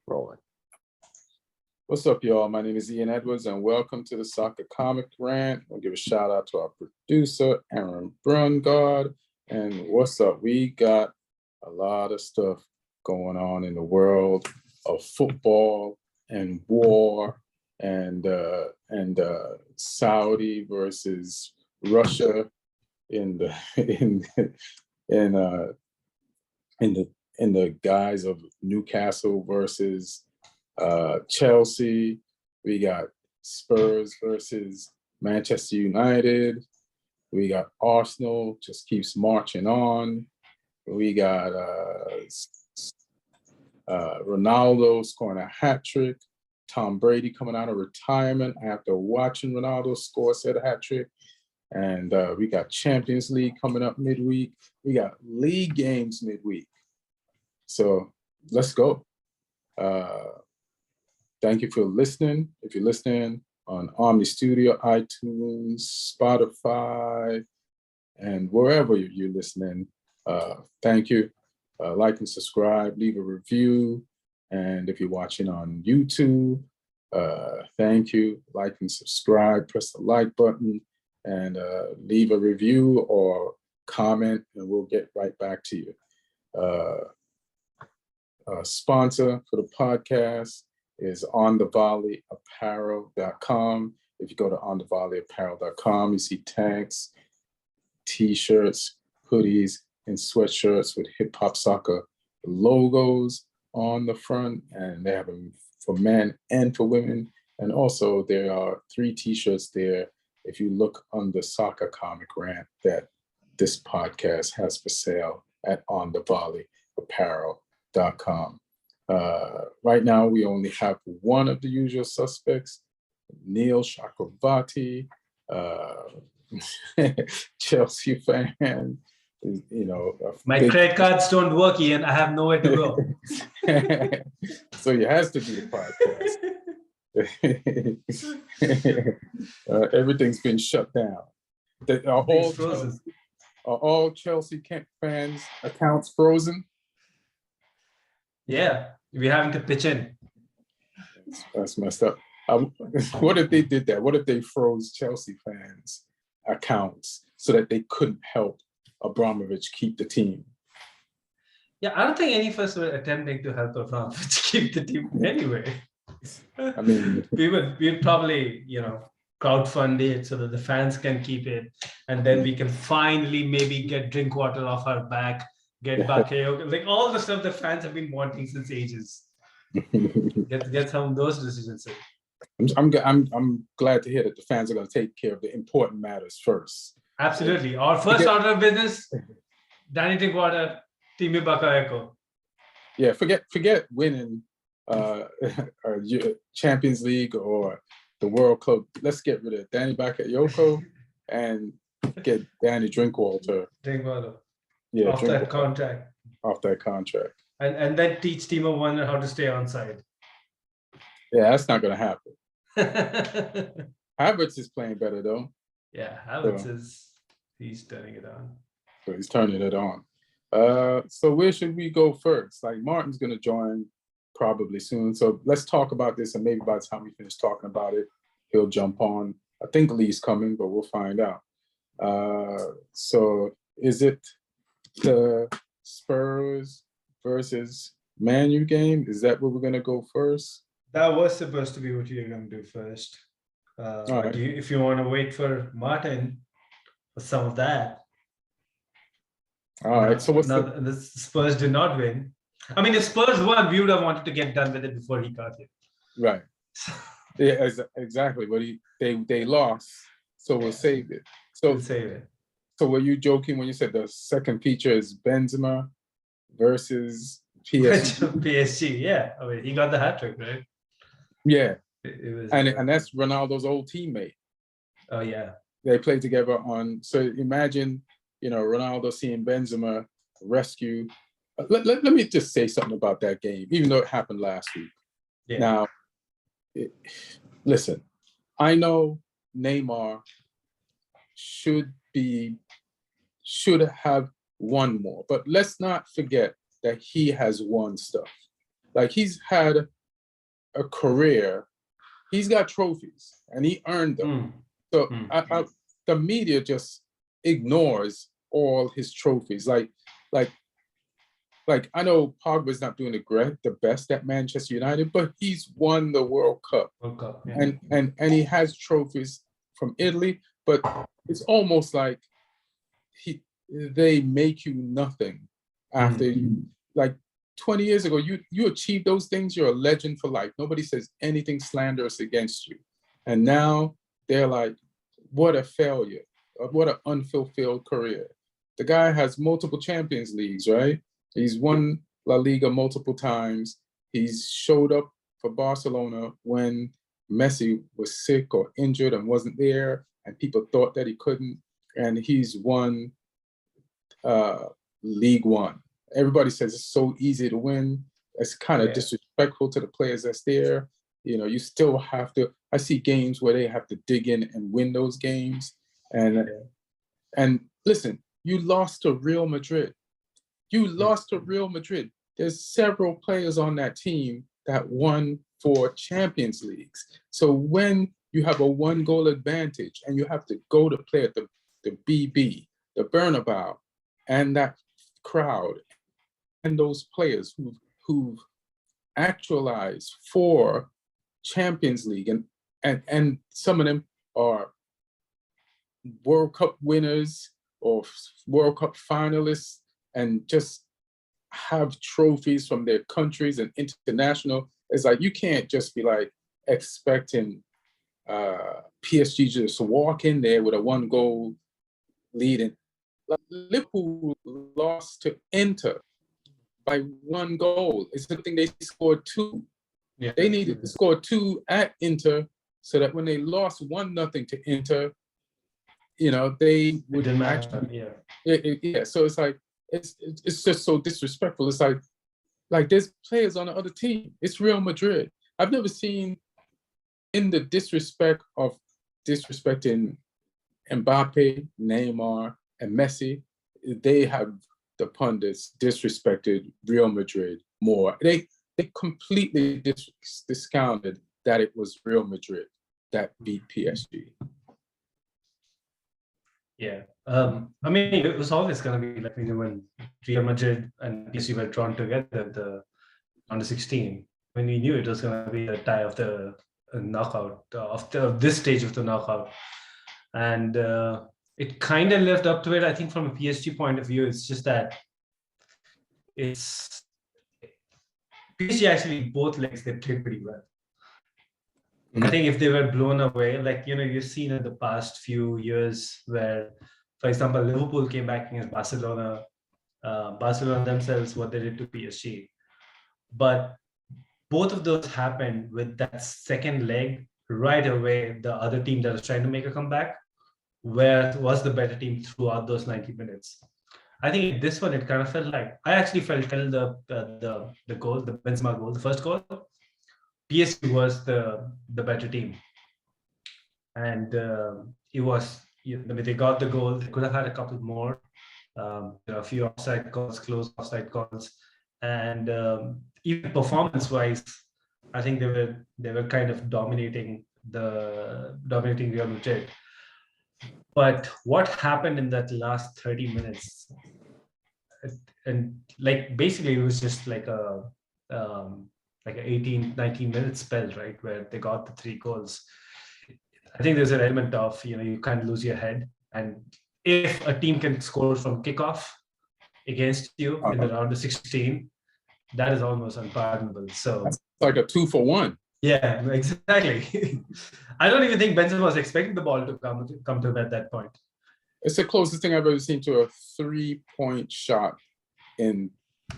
Rolling. What's up, y'all? My name is Ian Edwards, and welcome to the Soccer Comic Rant. I'll give a shout out to our producer, Aaron Brungardt. And what's up? We got a lot of stuff going on in the world of football and war and Saudi versus Russia in the guise of Newcastle versus Chelsea. We got Spurs versus Manchester United. We got Arsenal just keeps marching on. We got Ronaldo scoring a hat trick. Tom Brady coming out of retirement after watching Ronaldo score said a hat trick. And we got Champions League coming up midweek. We got league games midweek. So let's go. Thank you for listening. If you're listening on Omni Studio, iTunes, Spotify, and wherever you're listening, thank you. Like and subscribe, leave a review. And if you're watching on YouTube, thank you. Like and subscribe, press the like button, and leave a review or comment, and we'll get right back to you. Sponsor for the podcast is onthevolleyapparel.com. If you go to onthevolleyapparel.com, you see tanks, t-shirts, hoodies, and sweatshirts with Hip Hop Soccer logos on the front, and they have them for men and for women. And also there are 3 t-shirts there if you look on the Soccer Comic Rant that this podcast has for sale at onthevolleyapparel.com. Right now, we only have one of the usual suspects, Neil Chakravarty, Chelsea fan. You know, my credit cards don't work, Ian. I have nowhere to go. So he has to do the podcast. Everything's been shut down. Are all Chelsea fans' accounts frozen? Yeah, we're having to pitch in. That's messed up. What if they did that? What if they froze Chelsea fans' accounts so that they couldn't help Abramovich keep the team? Yeah, I don't think any of us were attempting to help Abramovich keep the team anyway. I mean, we'd probably, crowdfund it so that the fans can keep it, and then we can finally maybe get drink water off our back, get bakayoko, like all the stuff the fans have been wanting since ages. Get some of those decisions in. I'm glad to hear that the fans are going to take care of the important matters first. Absolutely. Our first order of business, Danny Drinkwater, Timi Bakayoko. Yeah, forget winning Champions League or the World Cup. Let's get rid of Danny Bakayoko and get Danny Drinkwater. Yeah, off that contract. And then teach Timo Werner how to stay onside. Yeah, that's not going to happen. Havertz is playing better though. Yeah, Havertz he's turning it on. So he's turning it on. So where should we go first? Like Martin's going to join probably soon. So let's talk about this, and maybe by the time we finish talking about it, he'll jump on. I think Lee's coming, but we'll find out. So is it the Spurs versus Man U game? Is that where we're going to go first? That was supposed to be what you're going to do first. Right. If you want to wait for Martin for some of that. All right. So the Spurs did not win. I mean, if Spurs won, we would have wanted to get done with it before he got here. Right. Yeah, exactly. But they lost, so we'll save it. We'll save it. So were you joking when you said the second feature is Benzema versus PSG? PSG, yeah. I mean, he got the hat trick, right? Yeah. It was, and that's Ronaldo's old teammate. Oh yeah. They played together so imagine, Ronaldo seeing Benzema rescue. Let me just say something about that game, even though it happened last week. Yeah. Now, listen, I know Neymar should have won more, but let's not forget that he has won stuff. Like he's had a career, he's got trophies and he earned them. So the media just ignores all his trophies. Like I know Pogba's not doing the best at Manchester United, but he's won the World Cup. Yeah. And he has trophies from Italy, but it's almost like they make you nothing after you, like 20 years ago, you achieved those things, you're a legend for life. Nobody says anything slanderous against you. And now they're like, what a failure, what an unfulfilled career. The guy has multiple Champions Leagues, right? He's won La Liga multiple times. He's showed up for Barcelona when Messi was sick or injured and wasn't there, and people thought that he couldn't. And he's won League One. Everybody says it's so easy to win. It's kind of disrespectful to the players that's there. You know, you still have to. I see games where they have to dig in and win those games. And listen, you lost to Real Madrid. You lost to Real Madrid. There's several players on that team that won 4 Champions Leagues. So when you have a 1-goal advantage and you have to go to play at the BB, the Bernabeu, and that crowd, and those players who've actualized 4 Champions League, and some of them are World Cup winners or World Cup finalists, and just have trophies from their countries and international. It's like, you can't just be like expecting PSG just walk in there with a 1-goal lead. And Liverpool lost to Inter by 1 goal. It's a thing, they scored 2. Yeah. They needed to score 2 at Inter so that when they lost 1-0 to Inter, you know, they would actually. So it's like, it's just so disrespectful. It's like there's players on the other team. It's Real Madrid. I've never seen in the disrespect of disrespecting Mbappe, Neymar, and Messi, they have, the pundits, disrespected Real Madrid more. They completely discounted that it was Real Madrid that beat PSG. Yeah. I mean, it was always going to be like, when Real Madrid and PSG were drawn together, the under 16, when we knew it was going to be a tie of the knockout, of this stage of the knockout. And it kind of lived up to it. I think from a PSG point of view, it's just that PSG actually, both legs, they played pretty well. I think if they were blown away, like, you've seen in the past few years where, for example, Liverpool came back against Barcelona, Barcelona themselves, what they did to PSG. But both of those happened with that second leg right away. The other team that was trying to make a comeback was the better team throughout those 90 minutes. I think this one, it kind of felt like, I actually felt the goal, the Benzema goal, the first goal, PSG was the better team. And it was, they got the goal. They could have had a couple more, a few offside calls, close offside calls. And even performance-wise, I think they were kind of dominating Real Madrid. But what happened in that last 30 minutes, and like basically it was just like a 18, 19 minute spell, right, where they got the 3 goals. I think there's an element of, you can't lose your head. And if a team can score from kickoff against you in the round of 16, that is almost unpardonable. So that's like a 2-for-1. Yeah, exactly. I don't even think Benzema was expecting the ball to come to at that point. It's the closest thing I've ever seen to a 3-point shot in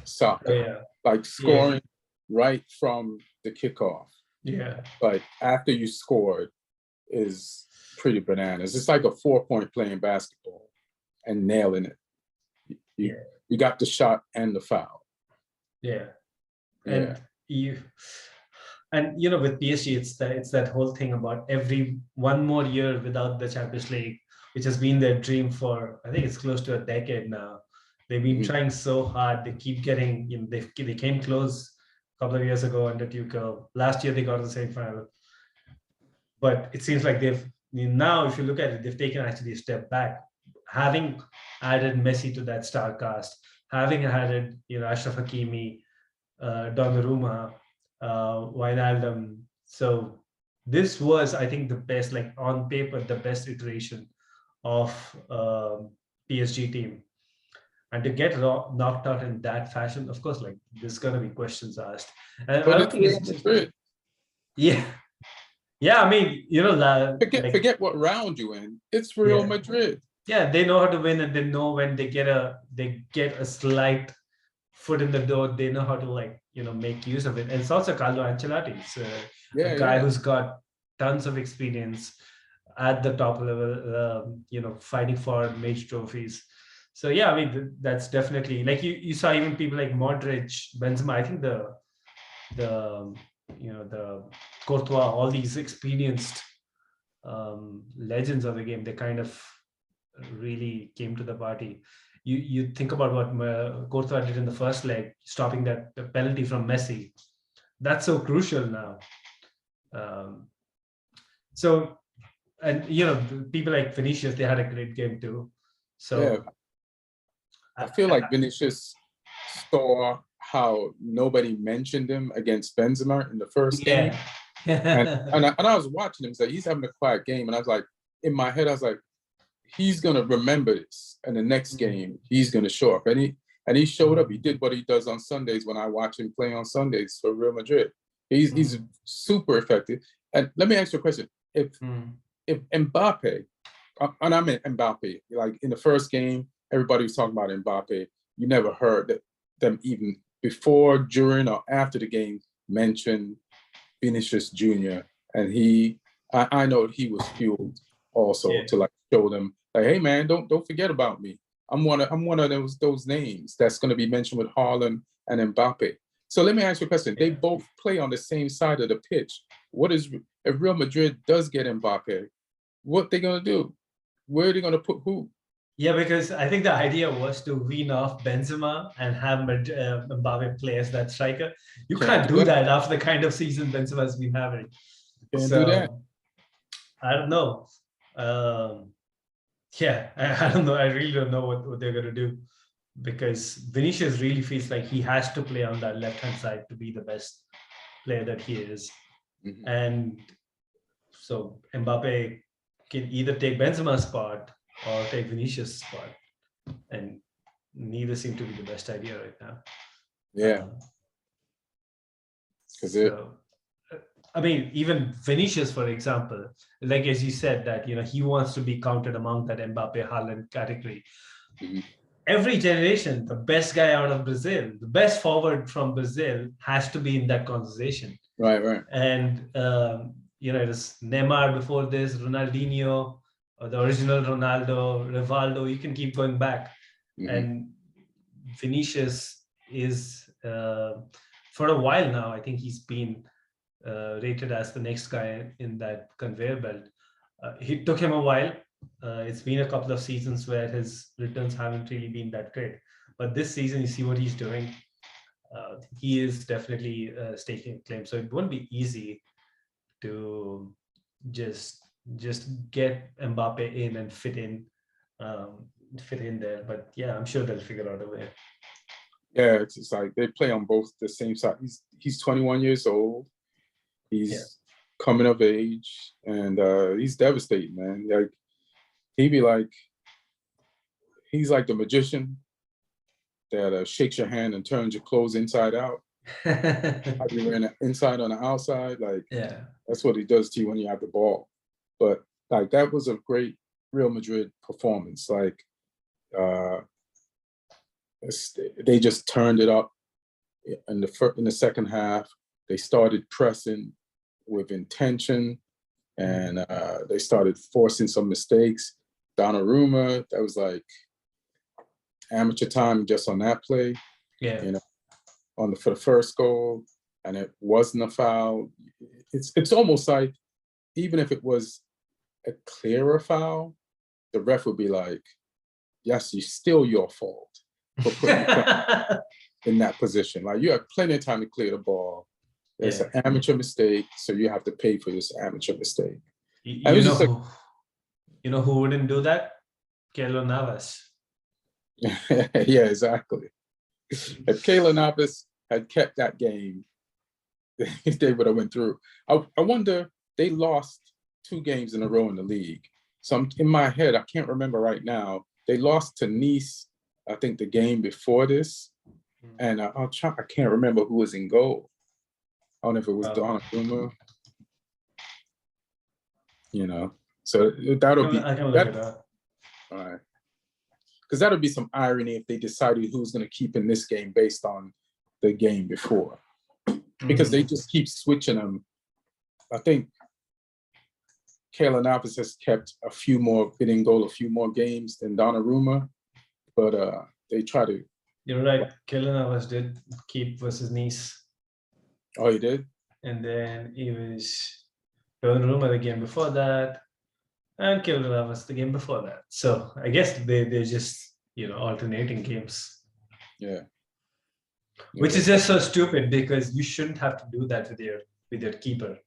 soccer. Yeah. Like scoring right from the kickoff. Yeah. Like after you scored is pretty bananas. It's like a 4-point playing basketball and nailing it. You got the shot and the foul. Yeah. And with PSG, it's that whole thing about every one more year without the Champions League, which has been their dream for, I think it's close to a decade now. They've been trying so hard. They keep getting, they came close couple of years ago under Tuchel. Last year they got to the same final. But it seems like now, if you look at it, they've taken actually a step back, having added Messi to that star cast, having added, Ashraf Hakimi, Donnarumma, Wijnaldum. So this was, I think, the best, like on paper, the best iteration of PSG team. And to get knocked out in that fashion, of course, like there's gonna be questions asked. And I But don't it's think Real it's just, Madrid. yeah. Yeah, I mean, Forget what round you in. It's Real Yeah. Madrid. Yeah, they know how to win, and they know when they get a slight foot in the door, they know how to make use of it. And it's also Carlo Ancelotti. It's a guy who's got tons of experience at the top level, fighting for major trophies. So yeah, I mean that's definitely, like you saw even people like Modric, Benzema. I think the Courtois, all these experienced legends of the game, they kind of really came to the party. You think about what Courtois did in the first leg, stopping that penalty from Messi. That's so crucial now. So, and people like Vinicius, they had a great game too. So yeah. I feel like Vinicius saw how nobody mentioned him against Benzema in the first game. And I was watching him, so he's having a quiet game. And I was like, in my head, I was like, he's going to remember this. And the next game, he's going to show up. And he showed up. He did what he does on Sundays when I watch him play on Sundays for Real Madrid. He's super effective. And let me ask you a question. If Mbappe, and I meant Mbappe, like in the first game, everybody was talking about Mbappe. You never heard them even before, during, or after the game mention Vinicius Jr. And I know he was fueled also to like show them, like, hey man, don't forget about me. I'm one of those names that's going to be mentioned with Haaland and Mbappe. So let me ask you a question. They both play on the same side of the pitch. If Real Madrid does get Mbappe, what they going to do? Where are they going to put who? Yeah, because I think the idea was to wean off Benzema and have Mbappe play as that striker. You can't do that after the kind of season Benzema's been having. Can't do that. I don't know. I don't know. I really don't know what they're going to do, because Vinicius really feels like he has to play on that left-hand side to be the best player that he is. Mm-hmm. And so Mbappe can either take Benzema's spot or take Vinicius' spot, and neither seem to be the best idea right now. Yeah. I mean, even Vinicius, for example, like as you said, that he wants to be counted among that Mbappe Haaland category. Mm-hmm. Every generation, the best guy out of Brazil, the best forward from Brazil, has to be in that conversation. Right. And it was Neymar before this, Ronaldinho, or the original Ronaldo, Rivaldo. You can keep going back. Mm-hmm. And Vinicius is, for a while now, I think he's been rated as the next guy in that conveyor belt. It took him a while. It's been a couple of seasons where his returns haven't really been that great. But this season, you see what he's doing. He is definitely staking a claim. So it won't be easy to just get Mbappe in and fit in there. But yeah, I'm sure they'll figure out a way. Yeah, it's like they play on both the same side. He's 21 years old. He's coming of age, and he's devastating, man. Like he's like the magician that shakes your hand and turns your clothes inside out. Like you're in the inside on the outside. Like that's what he does to you when you have the ball. But like that was a great Real Madrid performance. Like they just turned it up in the second half. They started pressing with intention, and they started forcing some mistakes. Donnarumma, that was like amateur time just on that play. For the first goal, and it wasn't a foul. It's almost like, even if it was a clearer foul, the ref would be like, yes, it's still your fault for putting in that position. Like you have plenty of time to clear the ball. It's Yeah. an amateur mistake, so you have to pay for this amateur mistake. You know who, you know who wouldn't do that? Keylor Navas. Yeah, exactly. If Keylor Navas had kept that game, they would have went through. I wonder, they lost 2 games in a row in the league. So in my head, I can't remember right now. They lost to Nice, I think the game before this. And I can't remember who was in goal. I don't know if it was Donnarumma. You know, so that'll be. I can look it up. All right. Because that'll be some irony if they decided who's going to keep in this game based on the game before. Because they just keep switching them. I think Keylor Navas has kept been in goal a few more games than Donnarumma, but they try to. You're right. Keylor Navas did keep versus Nice. Oh, he did? And then he was Donnarumma the game before that, and Keylor Navas the game before that. So I guess they're just, alternating games. Yeah. Which is just so stupid, because you shouldn't have to do that with your keeper.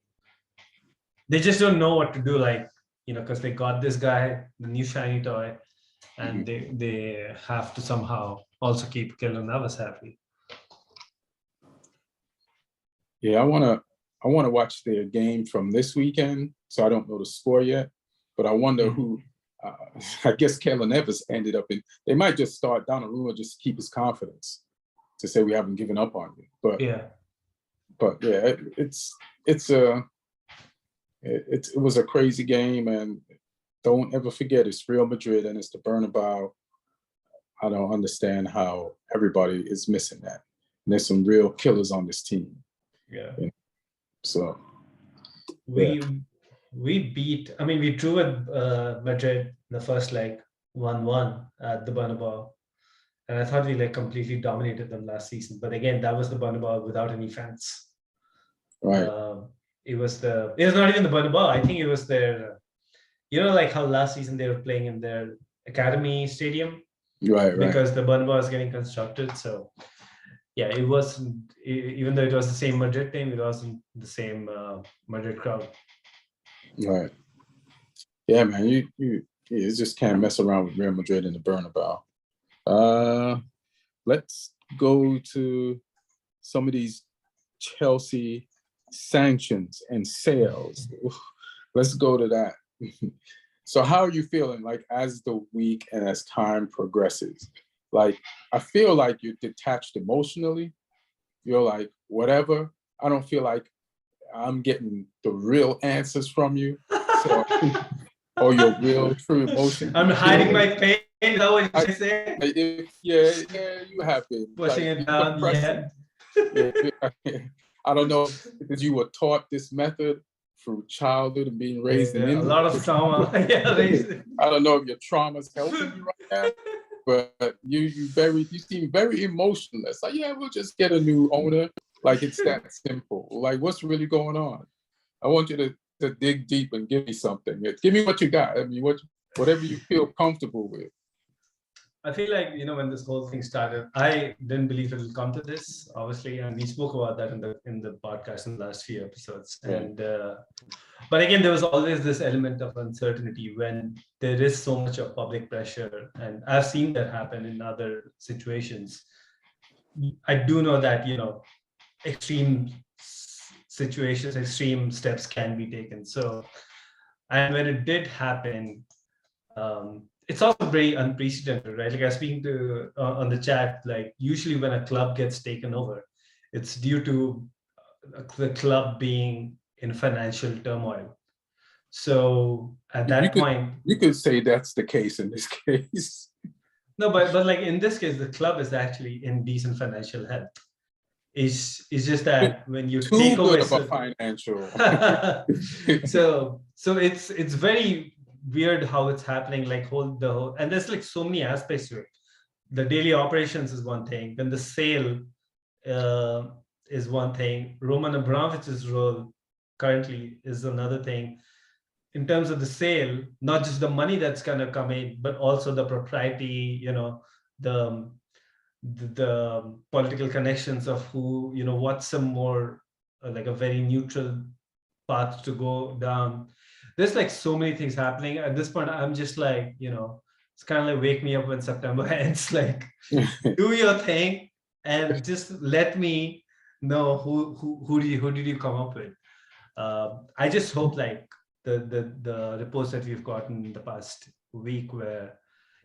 They just don't know what to do, because they got this guy, the new shiny toy, and they have to somehow also keep Keylor Navas happy. Yeah, I wanna watch their game from this weekend, so I don't know the score yet, but I wonder who. I guess Keylor Navas ended up in. They might just start Donnarumma just to keep his confidence, to say we haven't given up on you. But yeah, it was a crazy game, and don't ever forget it's Real Madrid and it's the Bernabeu. I don't understand how everybody is missing that. And there's some real killers on this team. Yeah. So we beat. I mean, we drew with Madrid the first 1-1 at the Bernabeu. And I thought we completely dominated them last season. But again, that was the Bernabeu without any fans. Right. It was not even the Bernabeu. I think it was their, how last season they were playing in their academy stadium. Right. Because the Bernabeu is getting constructed. So yeah, it wasn't, even though it was the same Madrid team, it wasn't the same Madrid crowd. Right. Yeah, man, you just can't mess around with Real Madrid and the Bernabeu. Let's go to some of these Chelsea sanctions and sales. Let's go to that. So how are you feeling as the week and as time progresses? I feel like you're detached emotionally. You're like, whatever. I don't feel like I'm getting the real answers from you. So, or your real true emotion. I'm hiding my pain. Is that what you say? Yeah, you have been pushing it down. Yeah. I don't know because you were taught this method through childhood and being raised in India. A lot of trauma. I don't know if your trauma's helping you right now, but you seem very emotionless. We'll just get a new owner. It's that simple. What's really going on? I want you to dig deep and give me something. Give me what you got. I mean, whatever you feel comfortable with. I feel like, when this whole thing started, I didn't believe it would come to this, obviously, and we spoke about that in the podcast in the last few episodes. Yeah. And but again, there was always this element of uncertainty when there is so much of public pressure, and I've seen that happen in other situations. I do know that extreme situations, extreme steps can be taken. So, and when it did happen, it's also very unprecedented, right? I was speaking to on the chat, usually when a club gets taken over, it's due to the club being in financial turmoil. So at that point, you could say that's the case in this case. No, but in this case, the club is actually in decent financial health. It's just that when you take away financial. so it's very weird how it's happening, and there's so many aspects to it. The daily operations is one thing, then the sale is one thing. Roman Abramovich's role currently is another thing. In terms of the sale, not just the money that's gonna come in, but also the propriety, the political connections of who, what's some more like a very neutral path to go down. There's like so many things happening at this point. I'm just like, it's kind of like wake me up when September ends. Like, do your thing and just let me know who did you come up with. I just hope like the reports that we've gotten in the past week where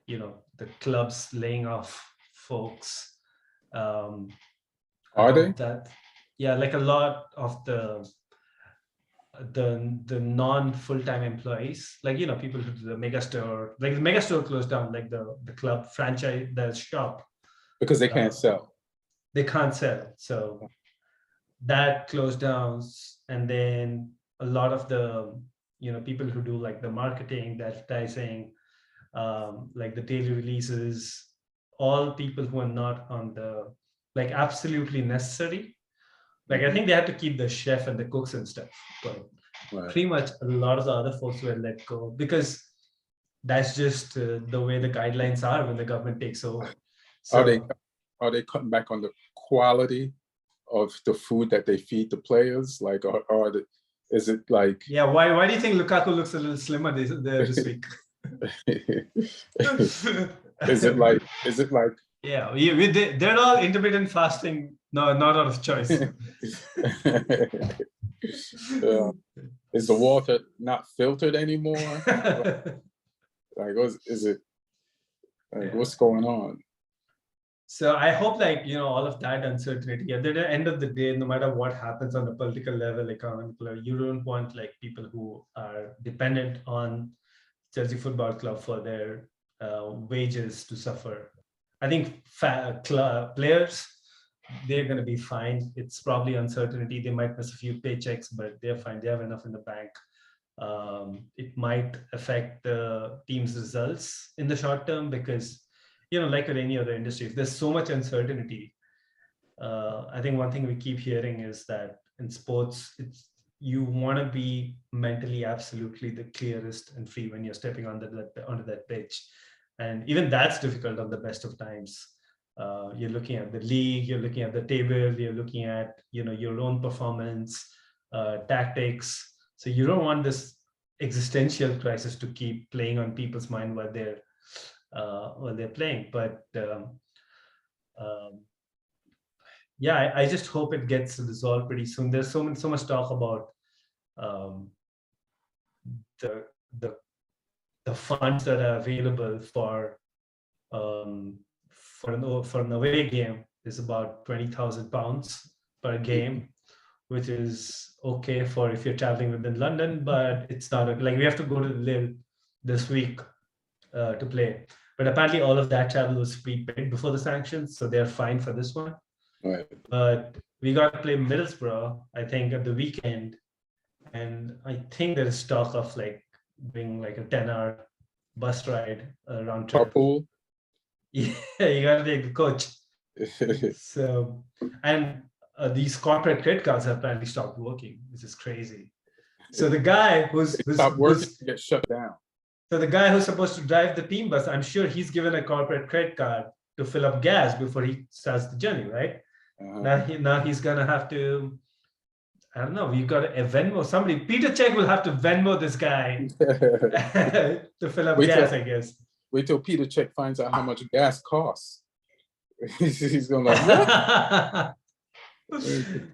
the clubs laying off folks. I Are they? hope that, yeah, like a lot of the non full-time employees, like people who do the mega store, like the mega store closed down, like the club franchise, the shop, Because they can't sell. they can't sell, so that closed down. And then a lot of the people who do like the marketing, the advertising, like the daily releases, all people who are not on the like absolutely necessary. Like I think they had to keep the chef and the cooks and stuff, but pretty much a lot of the other folks were let go because that's just the way the guidelines are when the government takes over. So Are they cutting back on the quality of the food that they feed the players? Like, is it like? Yeah, why do you think Lukaku looks a little slimmer this week? Is it like? Yeah, they're all intermittent fasting. No, not out of choice. Is the water not filtered anymore? Like, is it? Like, what's going on? So I hope like, all of that uncertainty, at the end of the day, no matter what happens on the political level, economic level, you don't want like people who are dependent on Chelsea Football Club for their wages to suffer. I think players, they're going to be fine. It's probably uncertainty. They might miss a few paychecks, but they're fine. They have enough in the bank. It might affect the team's results in the short term because, like with any other industry, if there's so much uncertainty, I think one thing we keep hearing is that in sports, you want to be mentally absolutely the clearest and free when you're stepping onto that pitch. And even that's difficult on the best of times. You're looking at the league, you're looking at the table, you're looking at your own performance, tactics. So you don't want this existential crisis to keep playing on people's mind while they're playing. But yeah, I just hope it gets resolved pretty soon. There's so much talk about the funds that are available for an away game is about £20,000 per game, which is okay for if you're traveling within London, but it's not like we have to go to Lille this week to play. But apparently all of that travel was prepaid before the sanctions, so they're fine for this one. Right. But we got to play Middlesbrough, I think, at the weekend. And I think there's talk of like being like a 10-hour bus ride around trip. Carpool. Yeah, you got to take the coach. So, and these corporate credit cards have apparently stopped working, which is crazy. So the guy who's stopped working, get shut down. So the guy who's supposed to drive the team bus, I'm sure he's given a corporate credit card to fill up gas before he starts the journey, right? Now he's gonna have to, I don't know, we've got a Venmo, somebody, Peter Cech will have to Venmo this guy to fill up gas, I guess. Wait till Peter Cech finds out how much gas costs. He's gonna like, what?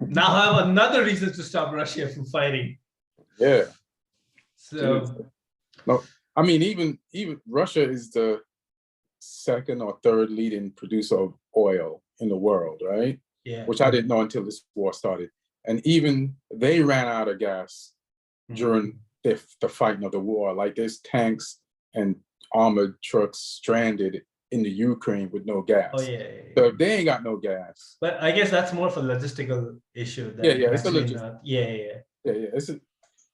Now I have another reason to stop Russia from fighting. Yeah. So no, I mean, even Russia is the second or third leading producer of oil in the world, right? Yeah. Which I didn't know until this war started. And even they ran out of gas during the fighting of the war. Like there's tanks and armored trucks stranded in the Ukraine with no gas. Oh yeah. So if they ain't got no gas. But I guess that's more of a logistical issue. Yeah, it's a logistical. Yeah.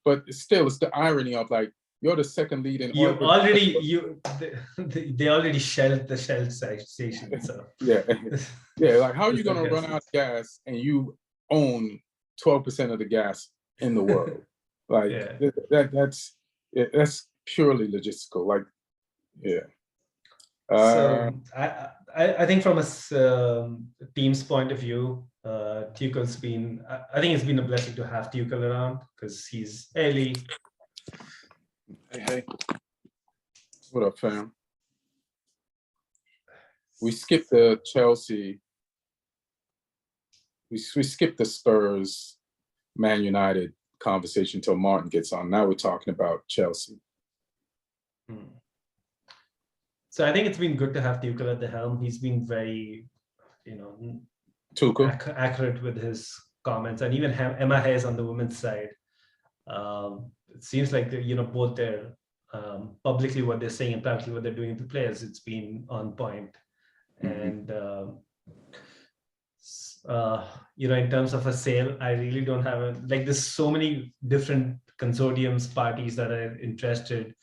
But still, it's the irony of like, you're the second leading. They already shelled the Shell station. So yeah. Like how are you gonna run out of gas and you own 12% of the gas in the world? Like that's purely logistical. Like, yeah. So I think from a team's point of view, Tuchel's been. I think it's been a blessing to have Tuchel around because he's early. Hey. What up, fam? We skipped the Chelsea. We skipped the Spurs, Man United conversation until Martin gets on. Now we're talking about Chelsea. So I think it's been good to have Tuchel at the helm. He's been very, Tuchel. Accurate with his comments, and even Emma Hayes on the women's side. It seems like both their publicly what they're saying and privately what they're doing to players. It's been on point, and in terms of a sale, I really don't have there's so many different consortiums, parties that are interested.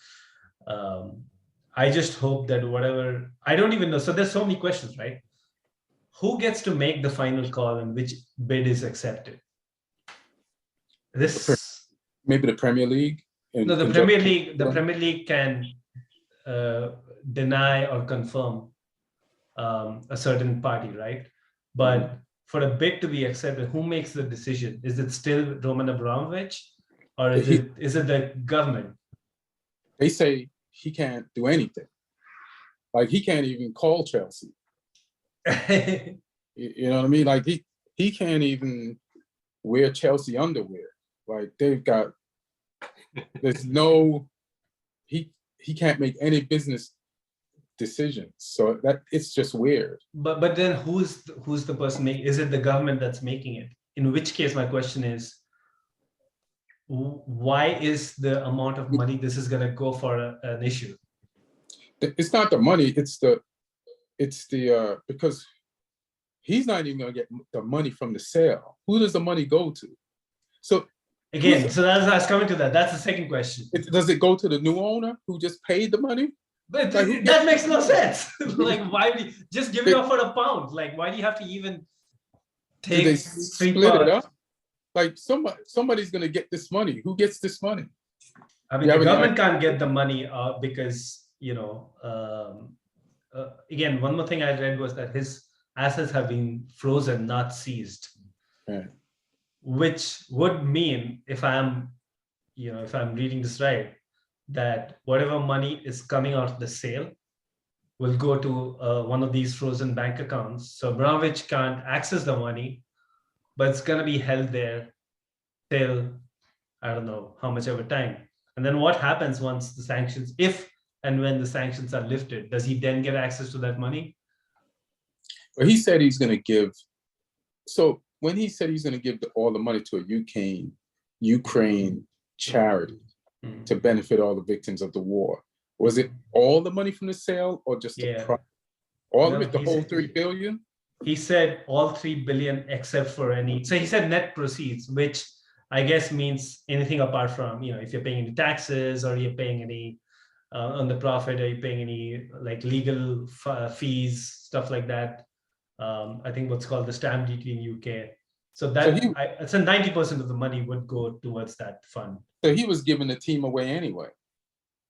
I just hope that whatever, I don't even know. So there's so many questions, right? Who gets to make the final call and which bid is accepted? Maybe the Premier League. No, the Premier League. The Premier League can deny or confirm a certain party, right? But for a bid to be accepted, who makes the decision? Is it still Roman Abramovich, or is it the government? They say he can't do anything. Like he can't even call Chelsea. You know what I mean? Like he can't even wear Chelsea underwear. Like there's no, he can't make any business decisions. So that it's just weird. But then who's the person making? Is it the government that's making it? In which case, my question is, why is the amount of money this is going to go for an issue? It's not the money. It's the because he's not even going to get the money from the sale. Who does the money go to? So again, so that's coming to that. That's the second question. Does it go to the new owner who just paid the money? But that makes no sense. Like, why just give it off for £1? Like, why do you have to even take they split it up? Like somebody's going to get this money. Who gets this money? I mean, the government can't get the money because again, one more thing I read was that his assets have been frozen, not seized. Right. Which would mean, if I'm reading this right, that whatever money is coming out of the sale will go to one of these frozen bank accounts. So Abramovich can't access the money, but it's going to be held there till I don't know how much ever time. And then what happens once the sanctions, if and when the sanctions are lifted, does he then get access to that money? Well, he said he's going to give. So when he said he's going to give all the money to a Ukraine charity to benefit all the victims of the war, was it all the money from the sale or just all of it, the whole $3 billion? He said all 3 billion except for any. So he said net proceeds, which I guess means anything apart from, if you're paying any taxes or you're paying any on the profit, or you're paying any like legal fees, stuff like that. I think what's called the stamp duty in UK. So it's 90% of the money would go towards that fund. So he was giving the team away anyway.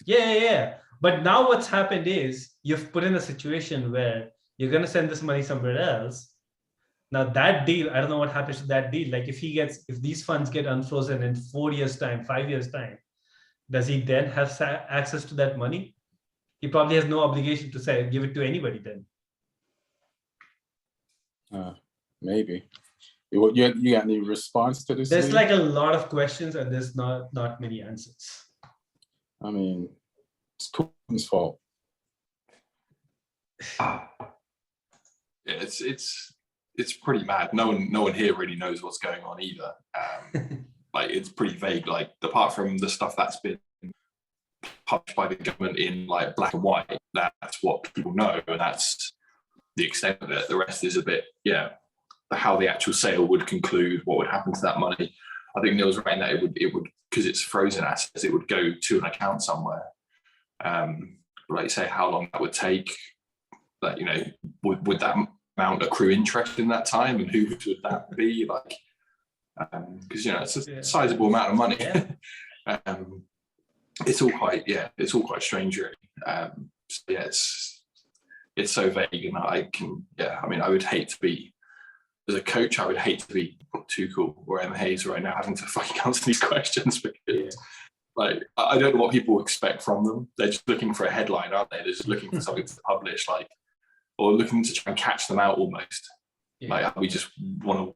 Yeah. But now what's happened is you've put in a situation where you're going to send this money somewhere else. Now that deal, I don't know what happens to that deal. Like if these funds get unfrozen in 4 years' time, 5 years' time, does he then have access to that money? He probably has no obligation to give it to anybody then. Maybe. You got any response to this? There's like a lot of questions and there's not many answers. I mean, it's Putin's fault. Yeah, it's pretty mad. No one here really knows what's going on either. Like it's pretty vague. Like apart from the stuff that's been published by the government in like black and white, that's what people know, and that's the extent of it. The rest is a bit, how the actual sale would conclude, what would happen to that money. I think Neil's right in that it would because it's frozen assets, it would go to an account somewhere. Like you say, how long that would take, that would that amount accrue interest in that time, and who would that be? Like, because it's a sizable amount of money. It's all quite strange, really. So it's so vague, and I mean, I would hate to be, as a coach, I would hate to be Tuchel or Emma Hayes right now having to fucking answer these questions, because like, I don't know what people expect from them. They're just looking for a headline, aren't they? They're just looking for something to publish, like, or looking to try and catch them out almost. Like, we just want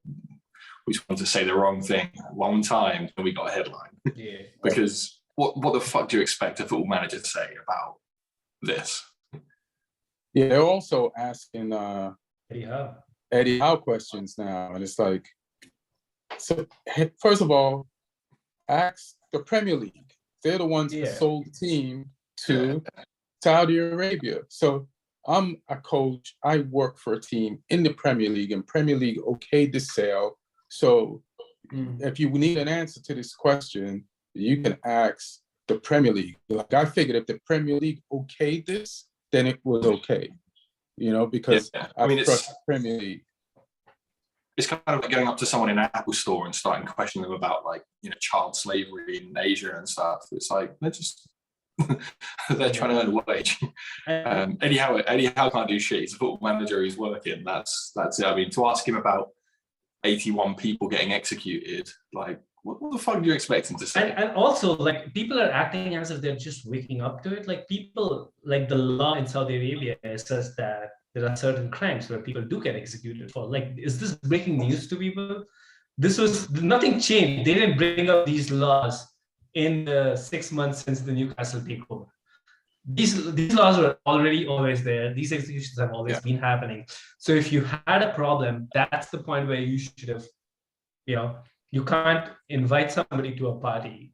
to say the wrong thing one time and we got a headline. Because what the fuck do you expect a football manager to say about this? Yeah, they're also asking Eddie Howe questions now, and it's like, so first of all, ask the Premier League. They're the ones that sold the team to Saudi Arabia. So I'm a coach. I work for a team in the Premier League, and Premier League okayed the sale. So if you need an answer to this question, you can ask the Premier League. Like, I figured if the Premier League okayed this, then it was okay. You know, because I trust the Premier League. It's kind of like going up to someone in an Apple store and starting questioning them about, like, you know, child slavery in Asia and stuff. It's like, they're just they're trying to earn a wage. Eddie Howe can't do shit. He's a football manager. He's working. That's it. I mean, to ask him about 81 people getting executed, like, what the fuck do you expect him to say? And also, like, people are acting as if they're just waking up to it. Like, people, like, the law in Saudi Arabia says that there are certain crimes where people do get executed for. Like, is this breaking news to people? Nothing changed. They didn't bring up these laws in the 6 months since the Newcastle takeover. These laws were already always there. These executions have always been happening. So if you had a problem, that's the point where you should have, you know, you can't invite somebody to a party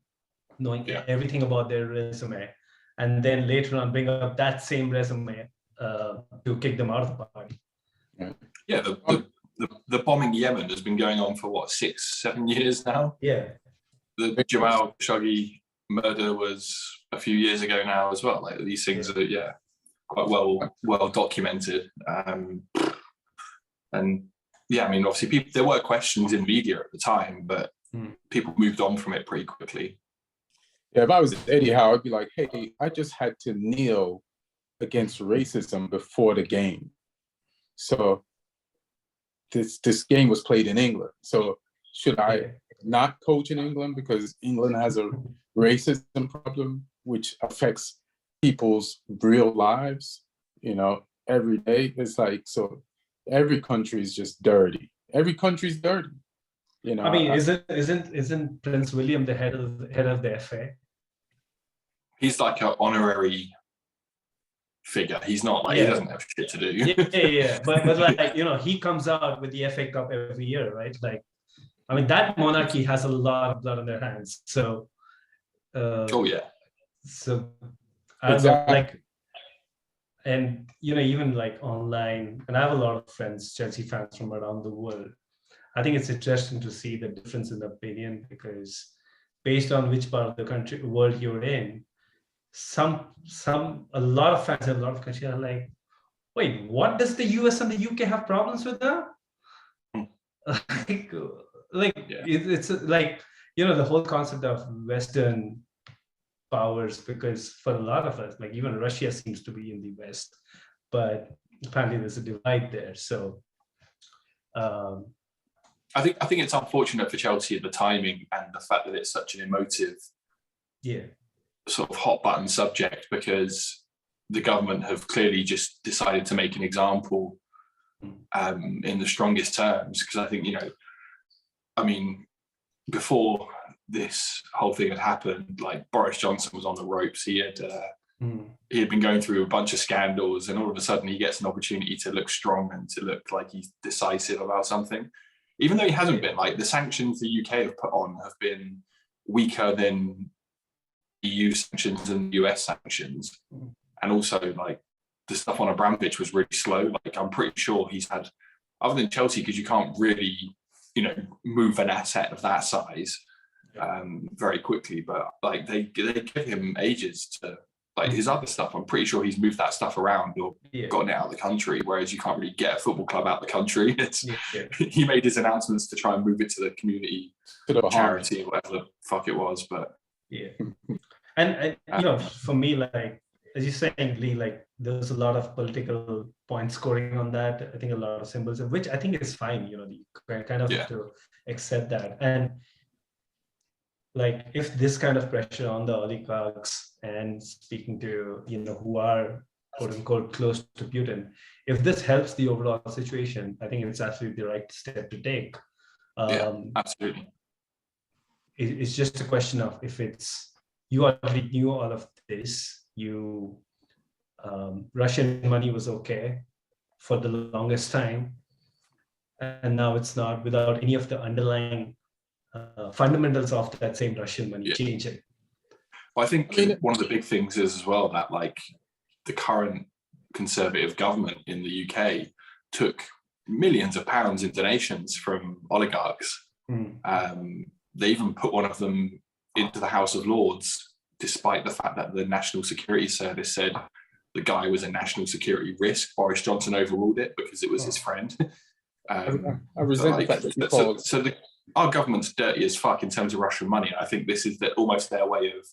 knowing everything about their resume, and then later on bring up that same resume to kick them out of the party. Yeah, the bombing Yemen has been going on for what, 6-7 years now? Yeah. The Jamal Khashoggi murder was a few years ago now as well. Like, these things are quite well documented. And I mean, obviously there were questions in media at the time, but people moved on from it pretty quickly. Yeah, if I was Eddie Howe, I'd be like, hey, I just had to kneel against racism before the game. So this game was played in England. So should I not coach in England because England has a racism problem which affects people's real lives, you know, every day? It's like, so every country is just dirty. Every country's dirty. You know, I mean, isn't Prince William the head of the FA? He's like an honorary figure. He's not like, he doesn't have shit to do. Yeah. But like, you know, he comes out with the FA Cup every year, right? Like, I mean, that monarchy has a lot of blood on their hands. So so I don't know, like, and you know, even like online, and I have a lot of friends, Chelsea fans from around the world. I think it's interesting to see the difference in opinion, because based on which part of the world you're in, a lot of fans in a lot of countries are like, wait, what does the US and the UK have problems with now? It's like, you know, the whole concept of Western powers, because for a lot of us, like even Russia seems to be in the West, but apparently there's a divide there. So I think it's unfortunate for Chelsea, the timing and the fact that it's such an emotive, sort of hot button subject, because the government have clearly just decided to make an example in the strongest terms. Because I think, you know, I mean, before this whole thing had happened, like, Boris Johnson was on the ropes. He had been going through a bunch of scandals, and all of a sudden he gets an opportunity to look strong and to look like he's decisive about something. Even though he hasn't been, like, the sanctions the UK have put on have been weaker than EU sanctions and US sanctions. And also, like, the stuff on Abramovich was really slow. Like, I'm pretty sure he's had, other than Chelsea, because you can't really, you know, move an asset of that size very quickly, but like they give him ages to, like, his other stuff. I'm pretty sure he's moved that stuff around or gotten it out of the country, whereas you can't really get a football club out of the country. He made his announcements to try and move it to the community, to the charity, or whatever the fuck it was. But and you know, for me, like, as you're saying, Lee, like there's a lot of political point scoring on that. I think a lot of symbolism, which I think is fine. You kind of have to accept that. And like, if this kind of pressure on the oligarchs and speaking to, who are quote unquote close to Putin, if this helps the overall situation, I think it's absolutely the right step to take. Absolutely. It's just a question of if you already knew all of this, Russian money was okay for the longest time, and now it's not, without any of the underlying fundamentals of that same Russian money changing. Well, I think one of the big things is as well that like the current Conservative government in the UK took millions of pounds in donations from oligarchs. They even put one of them into the House of Lords, despite the fact that the National Security Service said the guy was a national security risk. Boris Johnson overruled it because it was his friend. I resent the fact that you called. Our government's dirty as fuck in terms of Russian money. I think this is almost their way of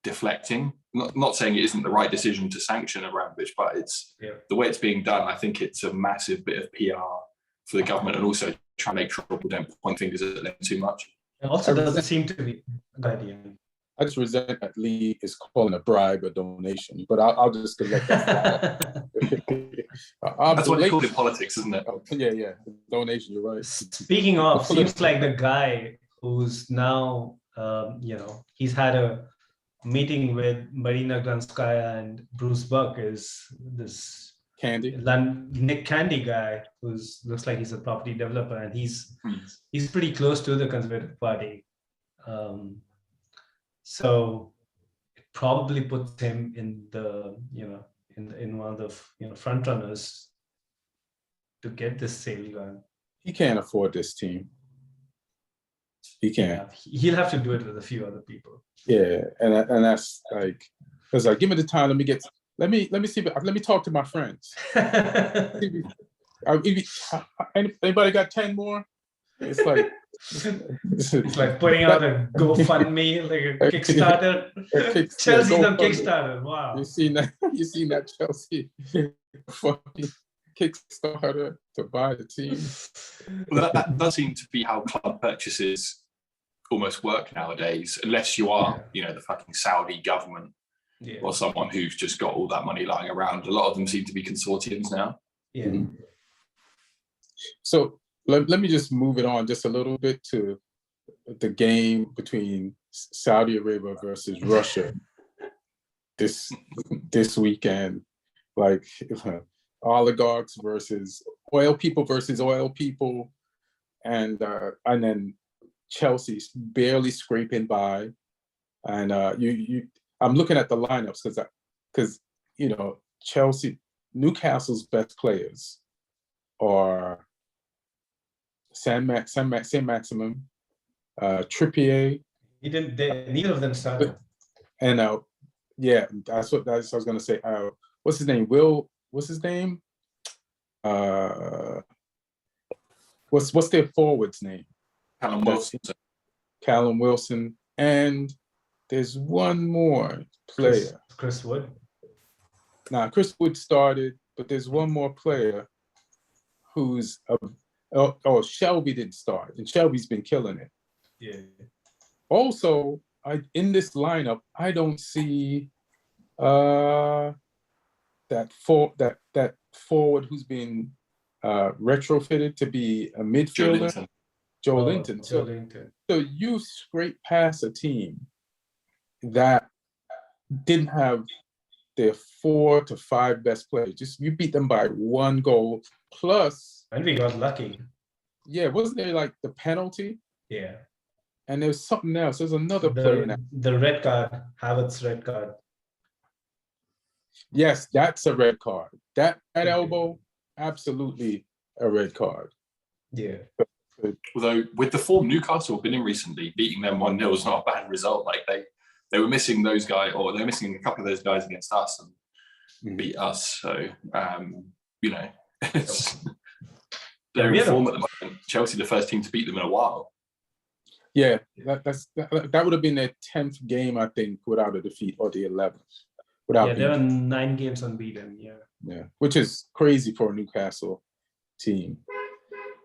deflecting. Not saying it isn't the right decision to sanction Abramovich, but it's the way it's being done. I think it's a massive bit of PR for the government, and also try to make sure people don't point fingers at them too much. It also doesn't seem to be a good idea. I just resent that Lee is calling a bribe a donation, but I'll just let that. That's what they call it in politics, isn't it? Yeah, donation. You're right. Speaking of, seems like the guy who's now, he's had a meeting with Marina Granskaya and Bruce Buck, is this Nick Candy guy looks like he's a property developer, and he's pretty close to the Conservative Party. So it probably puts him in the, in one of the, front runners to get this sale going. He can't afford this team. He can't. He'll have to do it with a few other people. Yeah, and that's like, it's like, give me the time. Let me see. Let me talk to my friends. Anybody got 10 more? It's like it's like putting out a GoFundMe, like a Kickstarter. Chelsea's on Kickstarter. Wow. You seen that Chelsea fucking Kickstarter to buy the team? Well, that does seem to be how club purchases almost work nowadays, unless you are, the fucking Saudi government or someone who's just got all that money lying around. A lot of them seem to be consortiums now. Yeah. Mm-hmm. So let me just move it on just a little bit to the game between Saudi Arabia versus Russia this weekend, like oligarchs versus oil people, and then Chelsea's barely scraping by, and I'm looking at the lineups because Chelsea, Newcastle's best players are Saint-Maximin, Trippier. Neither of them started. And that's what I was gonna say. What's his name? What's his name? What's their forward's name? Callum Wilson. And there's one more player. Chris Wood. Chris Wood started, but there's one more player who's Shelby didn't start, and Shelby's been killing it. Yeah. Also, in this lineup, I don't see that forward who's been retrofitted to be a midfielder. Joe Linton. So you scrape past a team that didn't have their 4 to 5 best players. You beat them by 1 goal plus. And we got lucky. Yeah, wasn't there like the penalty? Yeah. And there's something else. There's another player now. The red card, Havertz's red card. Yes, that's a red card. That elbow, absolutely a red card. Yeah. Although with the form Newcastle have been in recently, beating them 1-0 is not a bad result. Like they were missing those guys, or they were missing a couple of those guys against us and beat us. So it's they're in form at the moment. Chelsea, the first team to beat them in a while. Yeah, that would have been their 10th game, I think, without a defeat, or the 11th. without Yeah, there are being, 9 games unbeaten. yeah, which is crazy for a Newcastle team.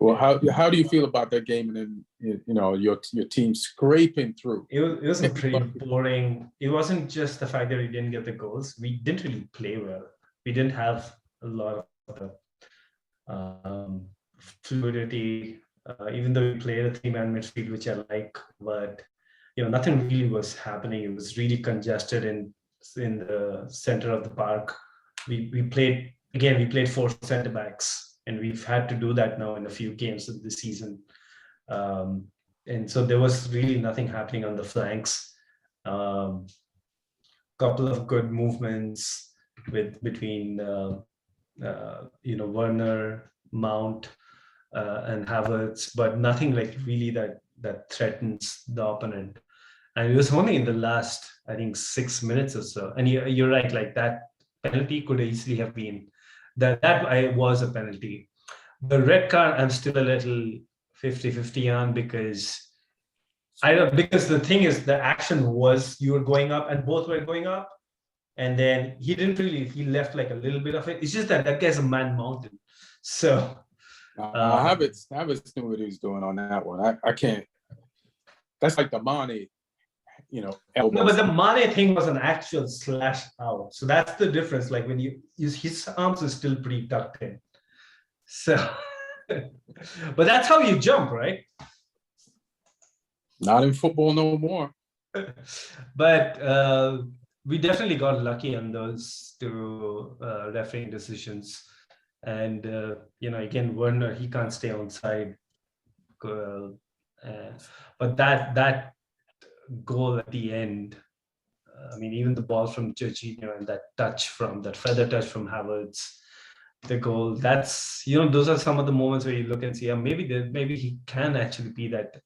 Well, how do you feel about that game and then your team scraping through? It was a pretty boring. It wasn't just the fact that we didn't get the goals. We didn't really play well. We didn't have a lot of the fluidity, even though we played a 3-man midfield, which I like, but nothing really was happening. It was really congested in the center of the park. We played 4 center backs, and we've had to do that now in a few games of the season. And so there was really nothing happening on the flanks. Couple of good movements between Werner, Mount, and Havertz, but nothing like really that threatens the opponent. And it was only in the last, I think, 6 minutes or so. And you're right, like that penalty could easily have been that was a penalty. The red card, I'm still a little 50-50 on, because the thing is, the action was you were going up and both were going up, and then he left like a little bit of it. It's just that guy's a man mountain. So Havertz knew what he was doing on that one. I can't. That's like the Mane, elbow. No, but the Mane thing was an actual slash out. So that's the difference. Like when his arms are still pretty tucked in. So, but that's how you jump, right? Not in football no more. But we definitely got lucky on those 2 refereeing decisions. And, again, Werner, he can't stay on side. But that goal at the end, even the ball from Jorginho and that feather touch from Havertz, the goal, that's, those are some of the moments where you look and see, maybe he can actually be that,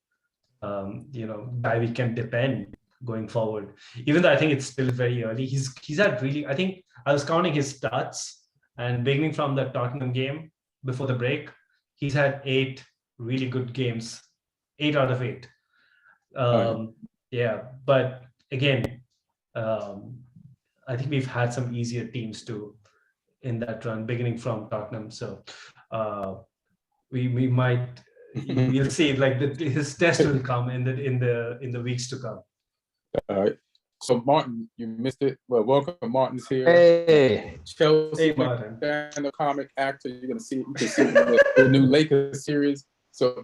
guy we can depend going forward. Even though I think it's still very early, he's had really, I think I was counting his stats, and beginning from the Tottenham game before the break, he's had 8 really good games, 8 out of 8. Yeah, but again, I think we've had some easier teams too in that run, beginning from Tottenham. So we might, we'll see. Like his test will come in the weeks to come. All right. So Martin, you missed it. Well, welcome. Martin's here. Hey, Chelsea, Martin. stand-up comic actor. You can see the new Lakers series. So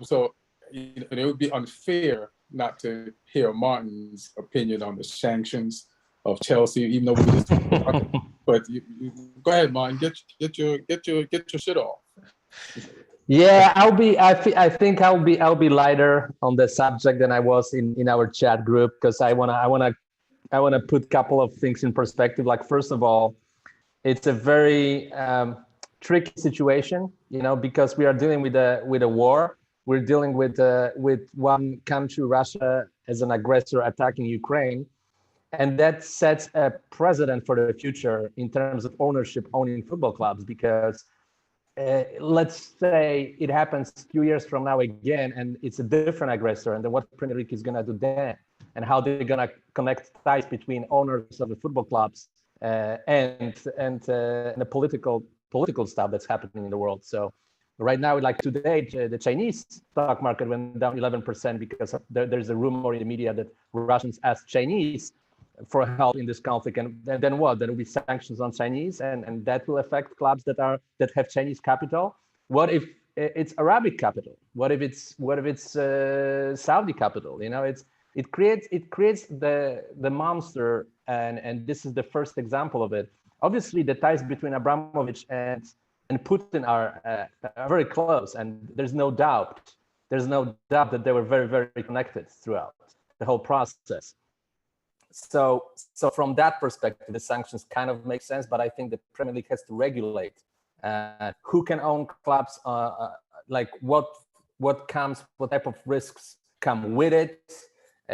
it would be unfair not to hear Martin's opinion on the sanctions of Chelsea, even though we just but you go ahead, Martin. Get your shit off. yeah, I think I'll be lighter on the subject than I was in our chat group, because I wanna put a couple of things in perspective. Like, first of all, it's a very tricky situation, because we are dealing with a war. We're dealing with one country, Russia, as an aggressor attacking Ukraine, and that sets a precedent for the future in terms of owning football clubs. Because let's say it happens a few years from now again, and it's a different aggressor, and then what Premier League is gonna do then, and how they're gonna connect ties between owners of the football clubs and the political stuff that's happening in the world. So right now, like today, the Chinese stock market went down 11% because there's a rumor in the media that Russians asked Chinese for help in this conflict, and then what? There will be sanctions on Chinese, and that will affect clubs that have Chinese capital. What if it's Arabic capital? What if it's Saudi capital? It creates the monster, and this is the first example of it. Obviously, the ties between Abramovich and Putin are very close, and there's no doubt that they were very, very connected throughout the whole process. So from that perspective, the sanctions kind of make sense, but I think the Premier League has to regulate who can own clubs, like what type of risks come with it,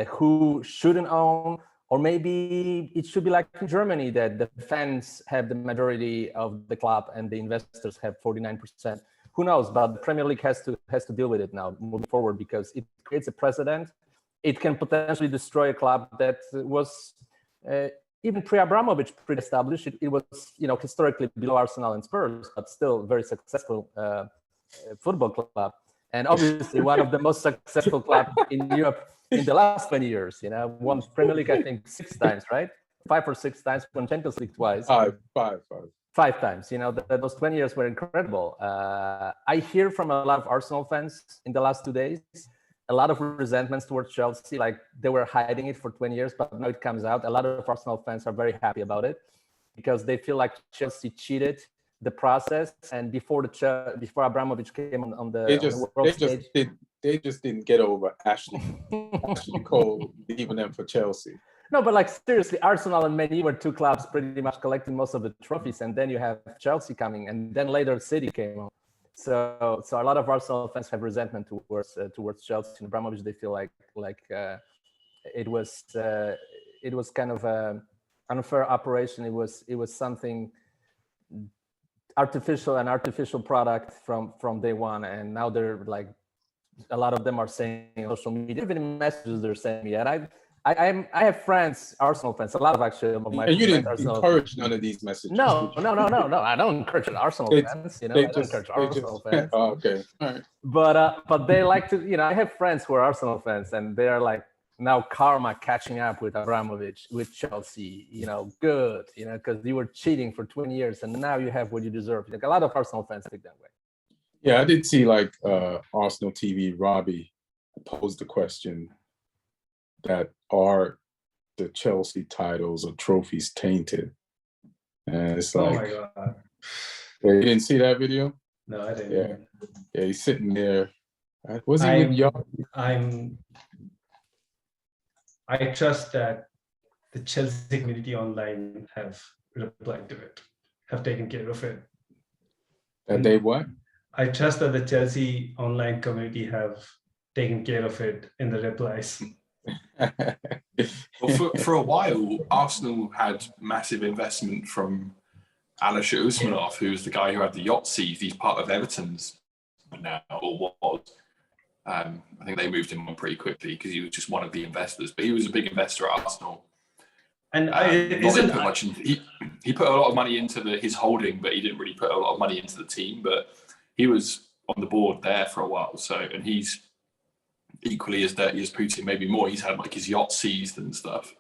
who shouldn't own. Or maybe it should be like in Germany, that the fans have the majority of the club and the investors have 49%. Who knows? But the Premier League has to deal with it now moving forward, because it creates a precedent. It can potentially destroy a club that was even pre-Abramovich, pre-established, it was, historically below Arsenal and Spurs, but still very successful football club. And obviously one of the most successful clubs in Europe in the last 20 years, won Premier League, I think 6 times, right? 5 or 6 times, won Champions League twice. Five times. Those 20 years were incredible. I hear from a lot of Arsenal fans in the last 2 days, a lot of resentments towards Chelsea, like they were hiding it for 20 years, but now it comes out. A lot of Arsenal fans are very happy about it because they feel like Chelsea cheated the process. And before Abramovich came on the world stage, they just didn't get over Ashley Cole leaving them for Chelsea. No, but like seriously, Arsenal and Man U were 2 clubs pretty much collecting most of the trophies, and then you have Chelsea coming, and then later City came on. So a lot of Arsenal fans have resentment towards Chelsea and Abramovich. They feel like it was kind of an unfair operation. It was something artificial product from day one, and now they're like, a lot of them are saying on social media, even in messages they're saying me. And I have friends, Arsenal fans, a lot of actually of my. And you didn't Arsenal encourage fans. None of these messages. No. I don't encourage Arsenal fans. I don't encourage Arsenal fans. Oh, okay, all right. But they like to. I have friends who are Arsenal fans, and they are like, now karma catching up with Abramovich, with Chelsea. Good. Because you were cheating for 20 years, and now you have what you deserve. Like a lot of Arsenal fans think that way. Yeah, I did see like Arsenal TV. Robbie posed the question that are the Chelsea titles or trophies tainted? And it's like, oh my God. You didn't see that video? No, I didn't. Yeah, he's sitting there. Was he with y'all? I trust that the Chelsea community online have replied to it, have taken care of it. That they what? I trust that the Chelsea online community have taken care of it in the replies. Well, for a while, Arsenal had massive investment from Alisher Usmanov, who was the guy who had the yacht seized. He's part of Everton's now, or was. I think they moved him on pretty quickly because he was just one of the investors. But he was a big investor at Arsenal. And he put a lot of money into his holding, but he didn't really put a lot of money into the team. But he was on the board there for a while. And he's equally as dirty as Putin, maybe more. He's had like his yacht seized and stuff.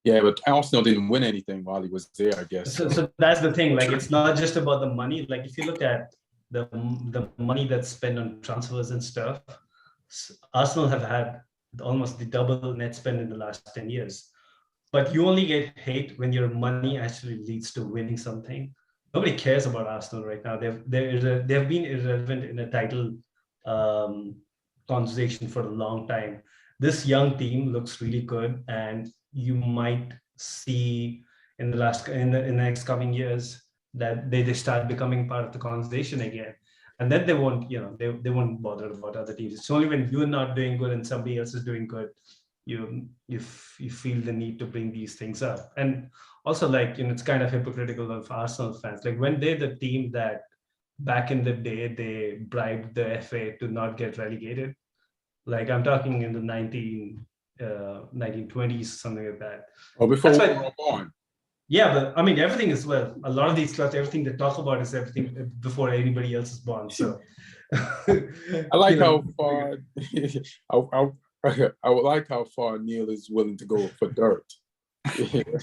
Yeah, but Arsenal didn't win anything while he was there, I guess. So that's the thing. Like, it's not just about the money. Like, if you look at the money that's spent on transfers and stuff, Arsenal have had almost the double net spend in the last 10 years. But you only get hate when your money actually leads to winning something. Nobody cares about Arsenal right now. They've been irrelevant in a title conversation for a long time. This young team looks really good, and you might see in the next coming years that they start becoming part of the conversation again. And then they won't bother about other teams. It's only when you're not doing good and somebody else is doing good, you feel the need to bring these things up. And also, like, it's kind of hypocritical of Arsenal fans. Like, when they're the team that back in the day they bribed the FA to not get relegated. Like, I'm talking in the 1920s, something like that. Oh, before we were born. Yeah, but I mean, everything is, well, a lot of these clubs, everything they talk about is everything before anybody else is born. So I like how far I would like how far Neil is willing to go for dirt.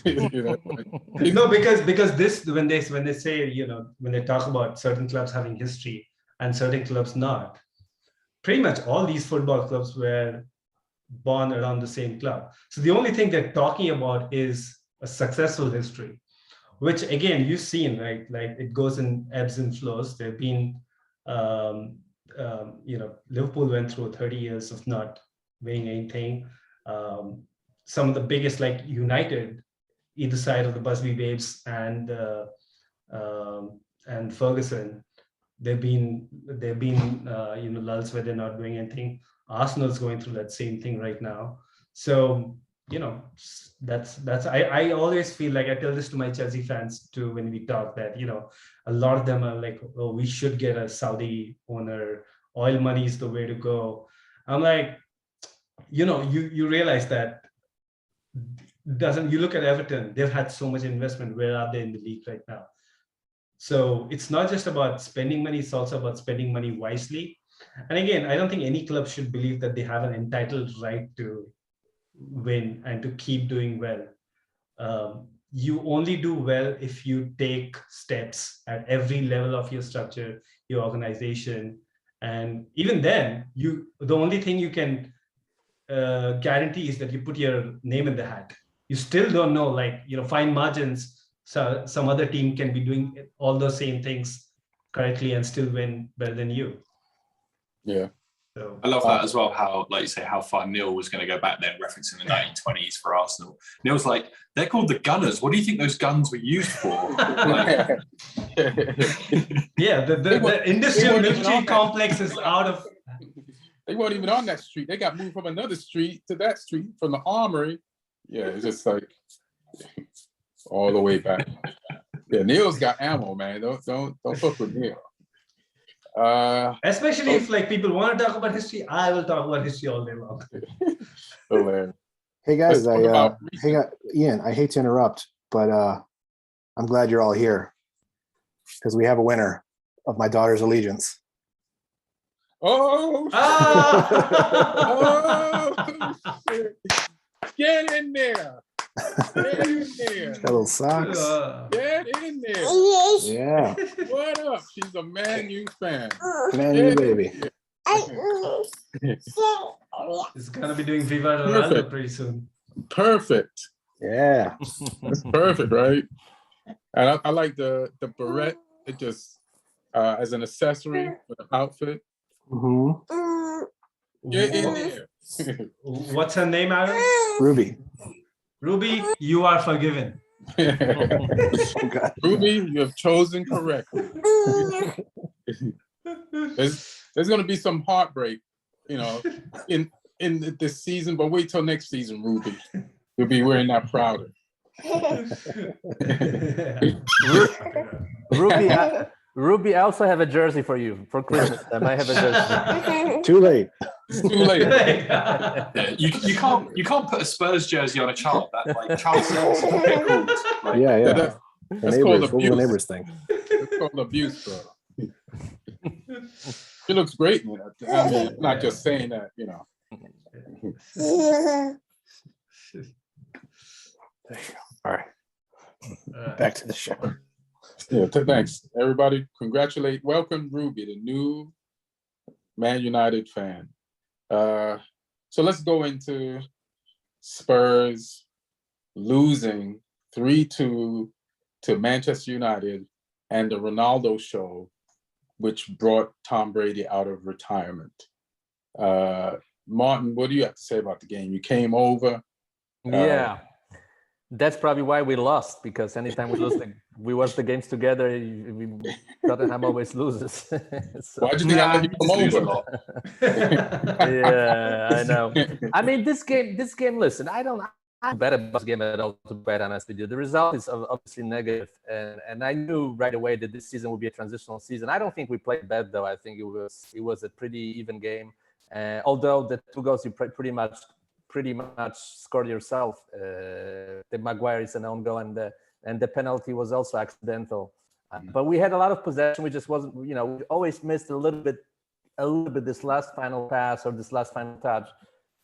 No, because this, when they say, when they talk about certain clubs having history and certain clubs not, pretty much all these football clubs were born around the same club. So the only thing they're talking about is a successful history, which again, you've seen, right? Like, it goes in ebbs and flows. There've been, Liverpool went through 30 years of not winning anything. Some of the biggest, like United, either side of the Busby Babes and Ferguson, there've been lulls where they're not doing anything. Arsenal's going through that same thing right now. So, that's I always feel like, I tell this to my Chelsea fans too when we talk, that a lot of them are like, oh, we should get a Saudi owner, oil money is the way to go. I'm like, you realize that doesn't. You look at Everton; they've had so much investment. Where are they in the league right now? So it's not just about spending money; it's also about spending money wisely. And again, I don't think any club should believe that they have an entitled right to win and to keep doing well. You only do well if you take steps at every level of your structure, your organization, and even then, the only thing you can guarantee is that you put your name in the hat. You still don't know, like, fine margins. So some other team can be doing all those same things correctly and still win better than you. Yeah. So I love that as well, how, like you say, how far Neil was going to go back then, referencing the 1920s for Arsenal. Neil's like, they're called the Gunners. What do you think those guns were used for? Like, yeah, the industrial military complex is out of. They weren't even on that street. They got moved from another street to that street from the armory. Yeah, it's just like all the way back. Yeah, Neil's got ammo, man. Don't fuck with Neil. Especially if like people want to talk about history, I will talk about history all day long. Hilarious. Hey guys, Let's talk about Ian, I hate to interrupt, but I'm glad you're all here because we have a winner of my daughter's allegiance. Oh, Ah! oh shit. Get in there. Get in there. Got little socks. Get in there. Yeah, What up? She's a Man U fan. Man, you baby. It's gonna be doing Viva Ronaldo Perfect. pretty soon. Perfect. Yeah, That's perfect, right? And I like the beret. It just as an accessory for the outfit. Get in there. What's her name, Aaron? Ruby. Ruby, you are forgiven. Ruby, you have chosen correctly. There's going to be some heartbreak, in this season, but wait till next season, Ruby. You'll be wearing that prouder. Ruby, I also have a jersey for you for Christmas. I might have a jersey. Too late. It's too late. yeah, you can't put a Spurs jersey on a child. That like child services are pickled. Like, Yeah. That's The called neighbors, what will the abuse. neighbors think? It's called abuse, bro. She looks great, man. I mean, I'm not just saying that, There you go. All right, back to the show. Yeah, thanks, everybody. Welcome, Ruby, the new Man United fan. So let's go into Spurs losing 3-2 to Manchester United and the Ronaldo show, which brought Tom Brady out of retirement. Martin, what do you have to say about the game? You came over. Yeah, that's probably why we lost, because anytime we watch the games together, Tottenham always loses. So, Why'd you think I let you come lose a over? lot. yeah, I know. I mean, this game. Listen, I'm bad about this game at all, to be quite honest with you. The result is obviously negative, and I knew right away that this season would be a transitional season. I don't think we played bad, though. I think it was a pretty even game. Although the two goals you pretty much scored yourself. The Maguire is an own goal, and the penalty was also accidental. But we had a lot of possession. We just wasn't, we always missed a little bit this last final pass or this last final touch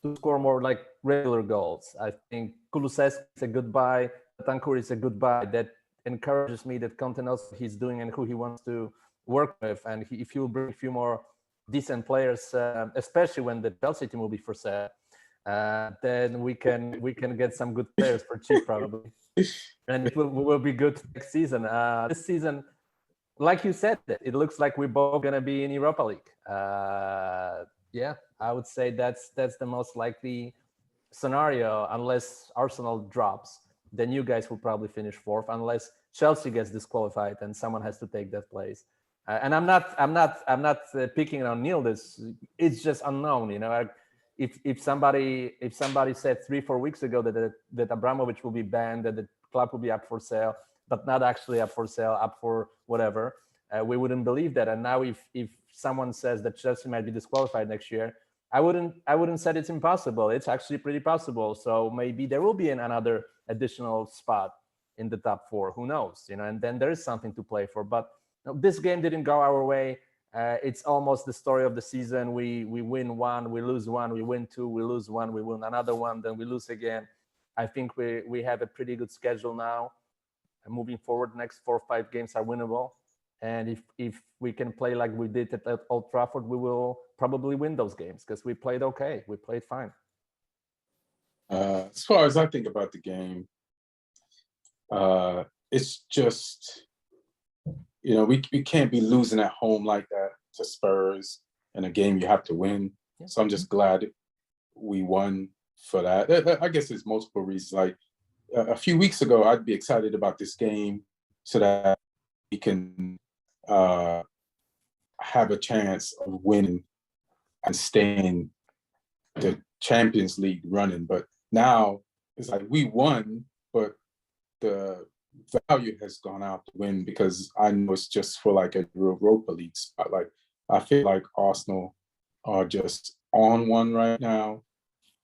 to score more like regular goals. I think Kulusevski is a good buy. Tancur is a good buy. That encourages me that Conte knows what he's doing and who he wants to work with. And if he will bring a few more decent players, especially when the Chelsea team will be for sale, then we can get some good players for cheap probably, and it will be good next season. This season, like you said, it looks like we're both gonna be in Europa League. Yeah, I would say that's the most likely scenario, unless Arsenal drops. Then you guys will probably finish fourth, unless Chelsea gets disqualified and someone has to take that place. And I'm not picking on Neil. It's just unknown, If somebody said 3-4 weeks ago that Abramovich will be banned, that the club will be up for sale, but not actually up for sale, up for whatever, we wouldn't believe that. And now if someone says that Chelsea might be disqualified next year, I wouldn't say it's impossible. It's actually pretty possible. So maybe there will be another additional spot in the top 4. Who knows? And then there is something to play for. But this game didn't go our way. It's almost the story of the season. We win 1, we lose 1, we win 2, we lose 1, we win another 1, then we lose again. I think we have a pretty good schedule now. And moving forward, next 4 or 5 games are winnable. And if we can play like we did at Old Trafford, we will probably win those games because we played okay. We played fine. As far as I think about the game, it's just, we can't be losing at home like that to Spurs in a game you have to win. Yeah. So I'm just glad we won for that. I guess there's multiple reasons. Like a few weeks ago, I'd be excited about this game so that we can have a chance of winning and staying the Champions League running. But now it's like we won, but the value has gone out to win because I know it's just for like a Europa League spot. Like I feel like Arsenal are just on one right now.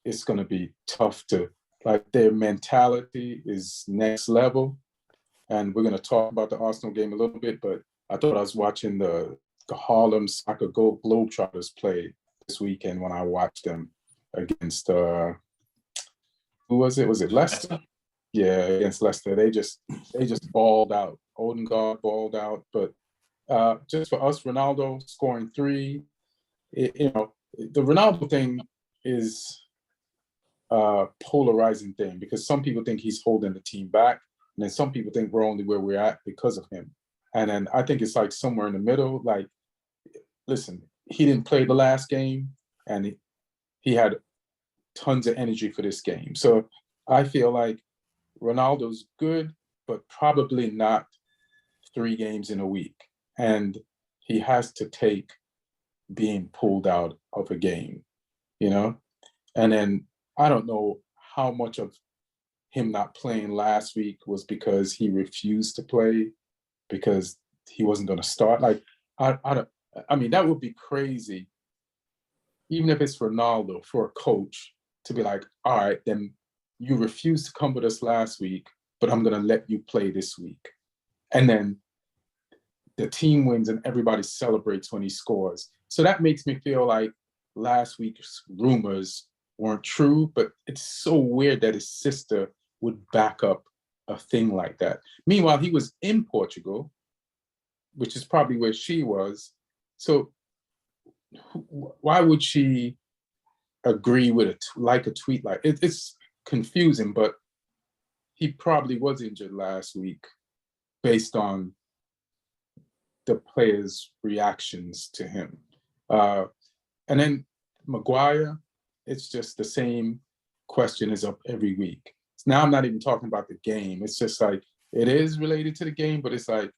It's going to be tough to, like, their mentality is next level. And we're going to talk about the Arsenal game a little bit, but I thought I was watching the Harlem Soccer Globetrotters play this weekend when I watched them against, who was it? Was it Leicester? Yeah, against Leicester. They just balled out. Odegaard balled out. But just for us, Ronaldo scoring 3, the Ronaldo thing is a polarizing thing because some people think he's holding the team back. And then some people think we're only where we're at because of him. And then I think it's like somewhere in the middle. Like, listen, he didn't play the last game and he had tons of energy for this game. So I feel like Ronaldo's good, but probably not 3 games in a week. And he has to take being pulled out of a game, And then I don't know how much of him not playing last week was because he refused to play because he wasn't going to start. Like, I mean, that would be crazy, even if it's Ronaldo, for a coach to be like, all right, then you refused to come with us last week, but I'm going to let you play this week. And then the team wins and everybody celebrates when he scores. So that makes me feel like last week's rumors weren't true, but it's so weird that his sister would back up a thing like that. Meanwhile, he was in Portugal, which is probably where she was. So why would she agree with a tweet like it? It's confusing, but he probably was injured last week based on the players' reactions to him. And then Maguire, it's just the same question is up every week. Now I'm not even talking about the game. It's just like, it is related to the game, but it's like,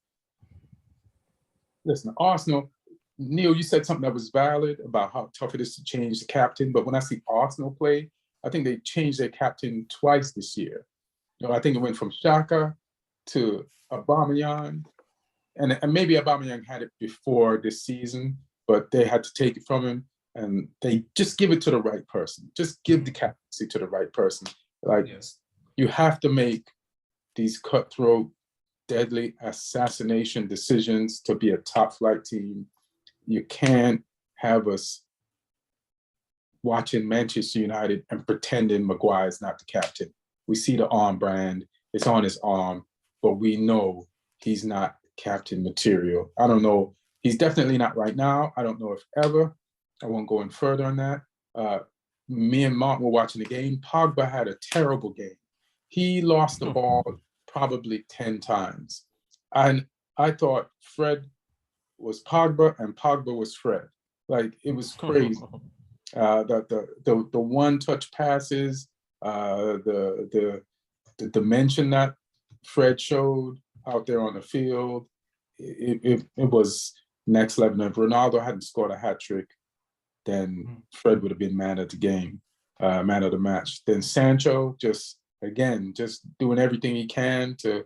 listen, Arsenal, Neil, you said something that was valid about how tough it is to change the captain. But when I see Arsenal play, I think they changed their captain twice this year. I think it went from Xhaka to Aubameyang. And maybe Aubameyang had it before this season, but they had to take it from him. And they just give it to the right person. Just give the captaincy to the right person. Like, yes. You have to make these cutthroat, deadly assassination decisions to be a top flight team. You can't have us watching Manchester United and pretending Maguire's not the captain. We see the arm brand, it's on his arm, but we know he's not captain material. I don't know. He's definitely not right now. I don't know if ever. I won't go in further on that. Me and Mark were watching the game. Pogba had a terrible game. He lost the ball probably 10 times. And I thought Fred was Pogba and Pogba was Fred. Like, it was crazy. The one-touch passes, the dimension that Fred showed out there on the field, it was next level. If Ronaldo hadn't scored a hat trick, then Fred would have been man of the game, man of the match. Then Sancho, just doing everything he can to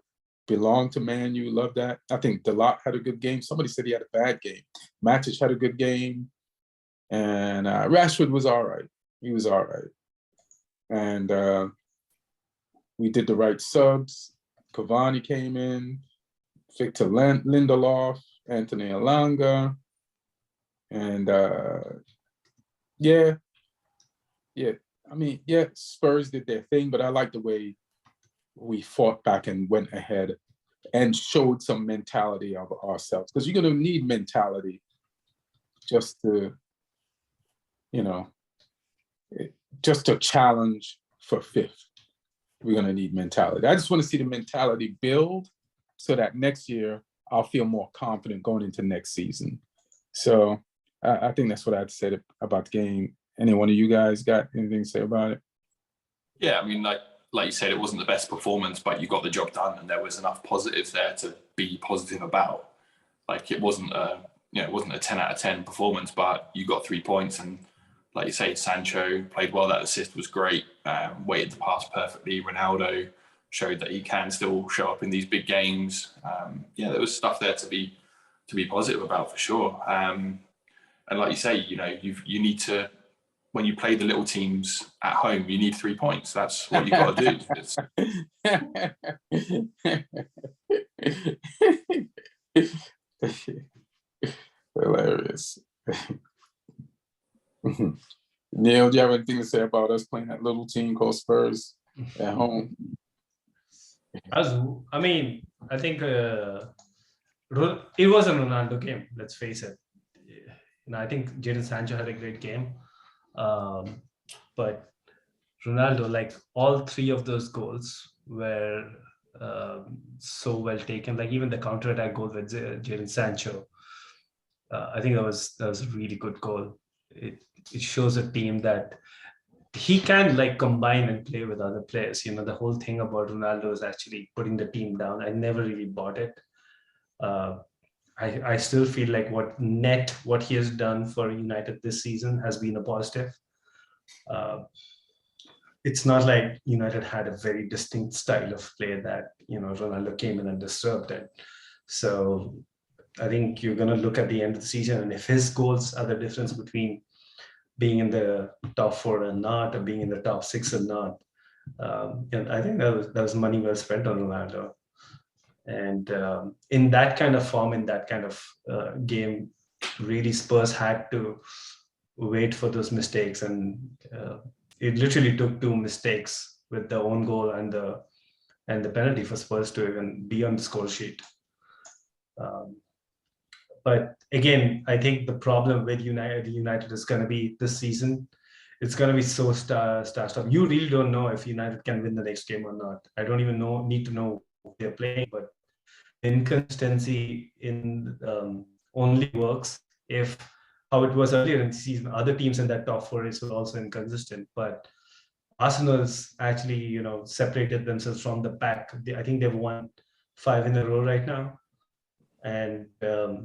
belong to Man U. Love that. I think Delot had a good game. Somebody said he had a bad game. Matic had a good game. And Rashford was all right. He was all right. And we did the right subs. Cavani came in, Victor Lindelof, Anthony Elanga. And yeah. I mean, yeah, Spurs did their thing, but I like the way we fought back and went ahead and showed some mentality of ourselves. Because you're going to need mentality just to, just to challenge for fifth. We're going to need mentality. I just want to see the mentality build so that next year I'll feel more confident going into next season. So I think that's what I'd say about the game. Any one of you guys got anything to say about it? Yeah, I mean, like you said, it wasn't the best performance, but you got the job done, and there was enough positives there to be positive about. Like it wasn't a 10 out of 10 performance, but you got 3 points, and like you say, Sancho played well. That assist was great. Weighted the pass perfectly. Ronaldo showed that he can still show up in these big games. There was stuff there to be positive about for sure. And like you say, you need to. When you play the little teams at home, you need 3 points. That's what you've got to do. Hilarious. Neil, do you have anything to say about us playing that little team called Spurs at home? I think it was a Ronaldo game, let's face it. I think Jadon Sancho had a great game. But Ronaldo, like all 3 of those goals were so well taken. Like even the counter-attack goal with Jadon Sancho, I think that was a really good goal. It shows a team that he can like combine and play with other players. The whole thing about Ronaldo is actually putting the team down. I never really bought it. I still feel like what he has done for United this season has been a positive. It's not like United had a very distinct style of play that Ronaldo came in and disrupted. So I think you're going to look at the end of the season, and if his goals are the difference between being in the top 4 and not, or being in the top 6 and not, and I think that was money well spent on Ronaldo. And in that kind of form, in that kind of game, really Spurs had to wait for those mistakes, and it literally took 2 mistakes with the own goal and the penalty for Spurs to even be on the score sheet. But again, I think the problem with United is going to be this season. It's going to be so start-stop. You really don't know if United can win the next game or not. I don't even need to know who they're playing, but inconsistency in only works if how it was earlier in the season. Other teams in that top 4 race were also inconsistent, but Arsenal's actually, separated themselves from the pack. I think they've won 5 in a row right now, and they're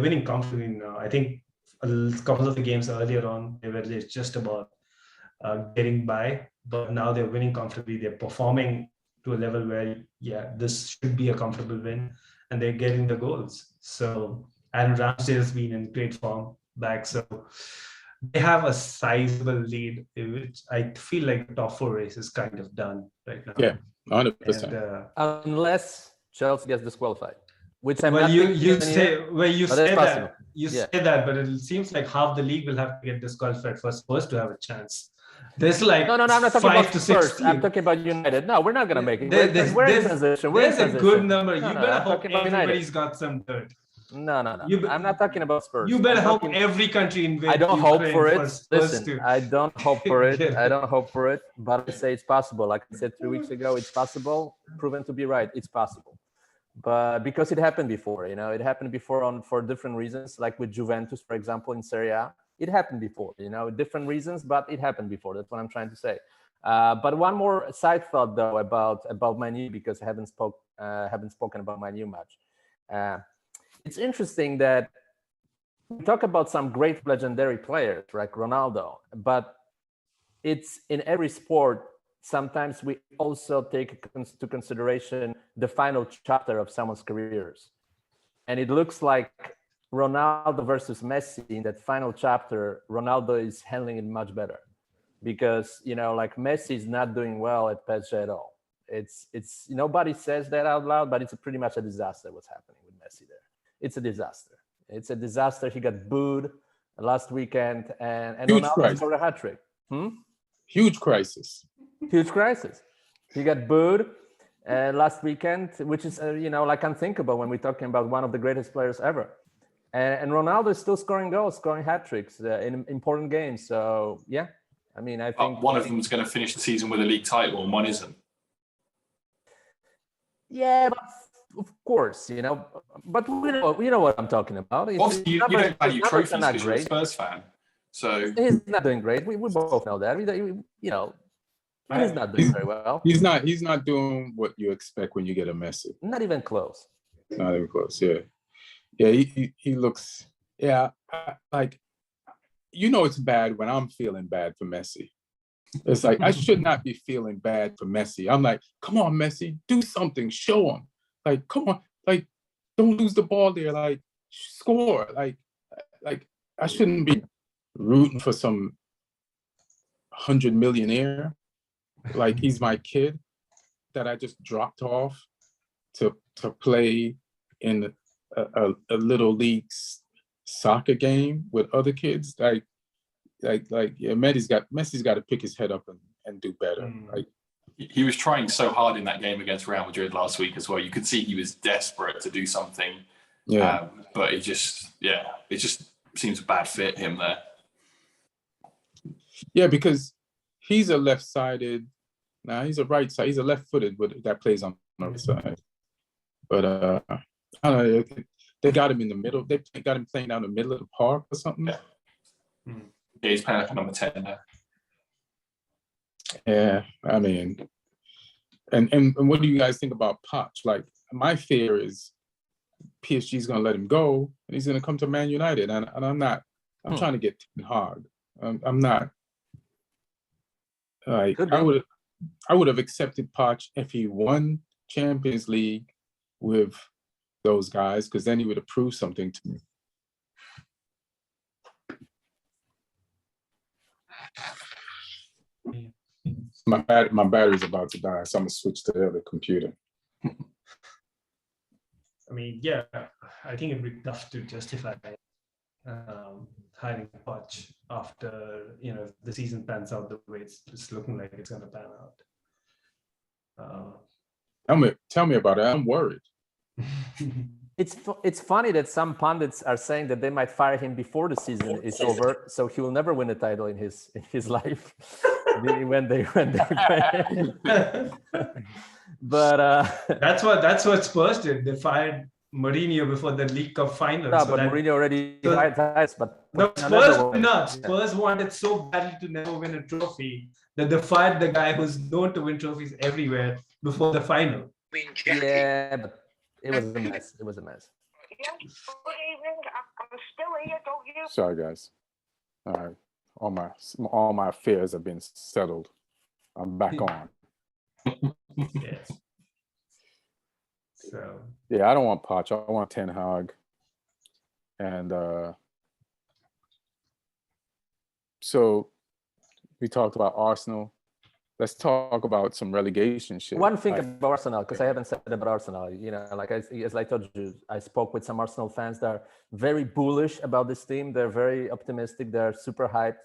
winning comfortably now. I think a couple of the games earlier on, they were just about getting by, but now they're winning comfortably. They're performing to a level where, this should be a comfortable win, and they're getting the goals. So Aaron Ramsdale has been in great form back. So they have a sizable lead, which I feel like the top 4 race is kind of done right now. Yeah, 100%. Unless Chelsea gets disqualified, which I'm well, not you say possible. Say that, but it seems like half the league will have to get disqualified for Spurs to have a chance. There's like no, I'm not talking 5 about to Spurs. 6 I'm talking about United. No, we're not going to make it. We're in transition. There's a good number. No, you better hope United. everybody's got some dirt. No. I'm not talking about Spurs. You better hope every country invades. I don't hope for it. Listen, I don't hope for it. I don't hope for it. But I say it's possible. Like I said 3 weeks ago, it's possible. Proven to be right. It's possible. But because it happened before, it happened before for different reasons, like with Juventus, for example, in Serie A. It happened before, different reasons, but it happened before. That's what I'm trying to say. But one more side thought, though, about Man U, because I haven't spoken about Man U much. It's interesting that we talk about some great legendary players like Ronaldo, but it's in every sport. Sometimes we also take into consideration the final chapter of someone's careers. And it looks like Ronaldo versus Messi in that final chapter, Ronaldo is handling it much better because, like Messi is not doing well at PSG at all. It's nobody says that out loud, but it's pretty much a disaster what's happening with Messi there. It's a disaster. It's a disaster. He got booed last weekend, and Huge Ronaldo crisis. scored a hat trick. Huge crisis. Huge crisis. He got booed last weekend, which is like unthinkable when we're talking about one of the greatest players ever. And Ronaldo is still scoring goals, scoring hat tricks in important games. So yeah, I mean, I think one of them is going to finish the season with a league title, and one isn't. Yeah, but of course, but we know what I'm talking about. Obviously, you don't value trophies because you're a Spurs fan. So he's not doing great. We both know that. He's not doing very well. He's not doing what you expect when you get a Messi. Not even close. Not even close. Yeah. Yeah, he looks, like, it's bad when I'm feeling bad for Messi. It's like, I should not be feeling bad for Messi. I'm like, come on, Messi, do something, show him. Like, come on, like, don't lose the ball there, like, score. Like I shouldn't be rooting for some 100 millionaire. Like, he's my kid that I just dropped off to play in a little league soccer game with other kids. Messi's got to pick his head up and do better. Like, he was trying so hard in that game against Real Madrid last week as well. You could see he was desperate to do something. Yeah. But it just seems a bad fit, him there. Yeah, because he's a left-sided. Nah, he's a right side. He's a left-footed, but that plays on the other side. But I don't know. They got him in the middle. They got him playing down the middle of the park or something. Yeah, he's playing like a number 10 there. Yeah, I mean, and what do you guys think about Poch? Like, my fear is PSG's going to let him go, and he's going to come to Man United, and I'm not. I'm trying to get Ten Hag. I'm not. Like, I would have accepted Poch if he won Champions League with those guys, because then he would have proved something to me. My battery's about to die, so I'm gonna switch to the other computer. I mean, yeah, I think it'd be tough to justify hiring Poch after the season pans out the way it's looking like it's going to pan out. Tell me about it. I'm worried. It's funny that some pundits are saying that they might fire him before the season is over, so he will never win a title in his life when they play. But that's what Spurs did. They fired Mourinho before the League Cup final. No, but Mourinho already fired twice. But no, Spurs did not. Spurs wanted so badly to never win a trophy that they fired the guy who's known to win trophies everywhere before the final. Yeah, but it was a mess. It was a mess. Yes, good evening. I'm still here, don't you? Sorry, guys. All right, all my affairs have been settled. I'm back on. Yes. So yeah, I don't want Poch. I want Ten Hag. And so we talked about Arsenal. Let's talk about some relegation shit. One thing about Arsenal, because I haven't said about Arsenal, like as I told you, I spoke with some Arsenal fans that are very bullish about this team. They're very optimistic. They're super hyped.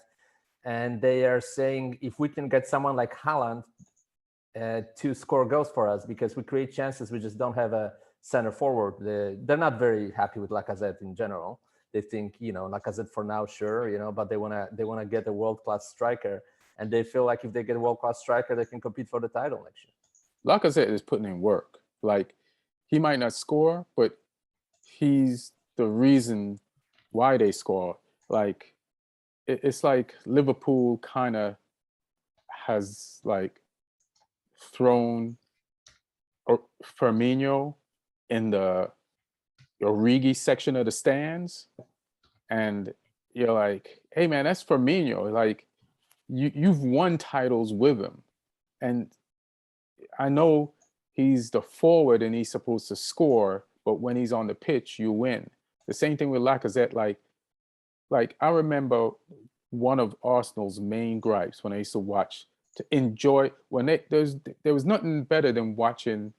And they are saying if we can get someone like Haaland to score goals for us, because we create chances, we just don't have a center forward. They're not very happy with Lacazette in general. They think, Lacazette for now, sure, but they wanna get a world-class striker. And they feel like if they get a world-class striker, they can compete for the title next year. Lacazette is putting in work. Like, he might not score, but he's the reason why they score. Like, it's like Liverpool kind of has, like, thrown Firmino in the Origi section of the stands. And you're like, hey, man, that's Firmino. Like, you've won titles with him. And I know he's the forward and he's supposed to score, but when he's on the pitch, you win. The same thing with Lacazette. Like I remember one of Arsenal's main gripes when I used to watch to enjoy when there was nothing better than watching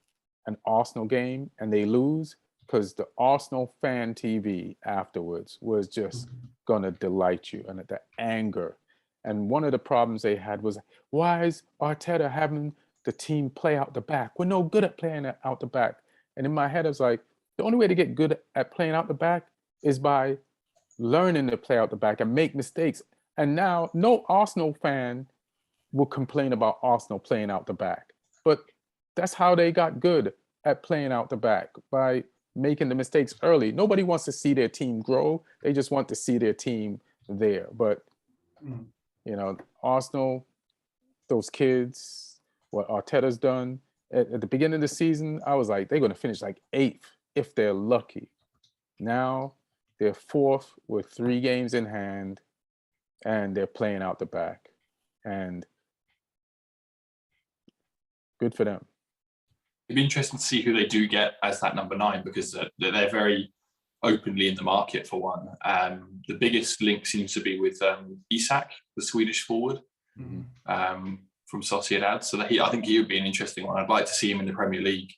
an Arsenal game and they lose because the Arsenal fan TV afterwards was just gonna delight you and the anger. And one of the problems they had was why is Arteta having the team play out the back? We're no good at playing out the back. And in my head, I was like, the only way to get good at playing out the back is by learning to play out the back and make mistakes. And now no Arsenal fan will complain about Arsenal playing out the back. But that's how they got good at playing out the back, by making the mistakes early. Nobody wants to see their team grow. They just want to see their team there. But, you know, Arsenal, those kids, what Arteta's done, at the beginning of the season, I was like, they're going to finish like 8th if they're lucky. Now they're 4th with 3 games in hand, and they're playing out the back. And good for them. It'd be interesting to see who they do get as that number 9, because they're very openly in the market for one. The biggest link seems to be with Isak, the Swedish forward, from Sociedad. So I think he would be an interesting one. I'd like to see him in the Premier League.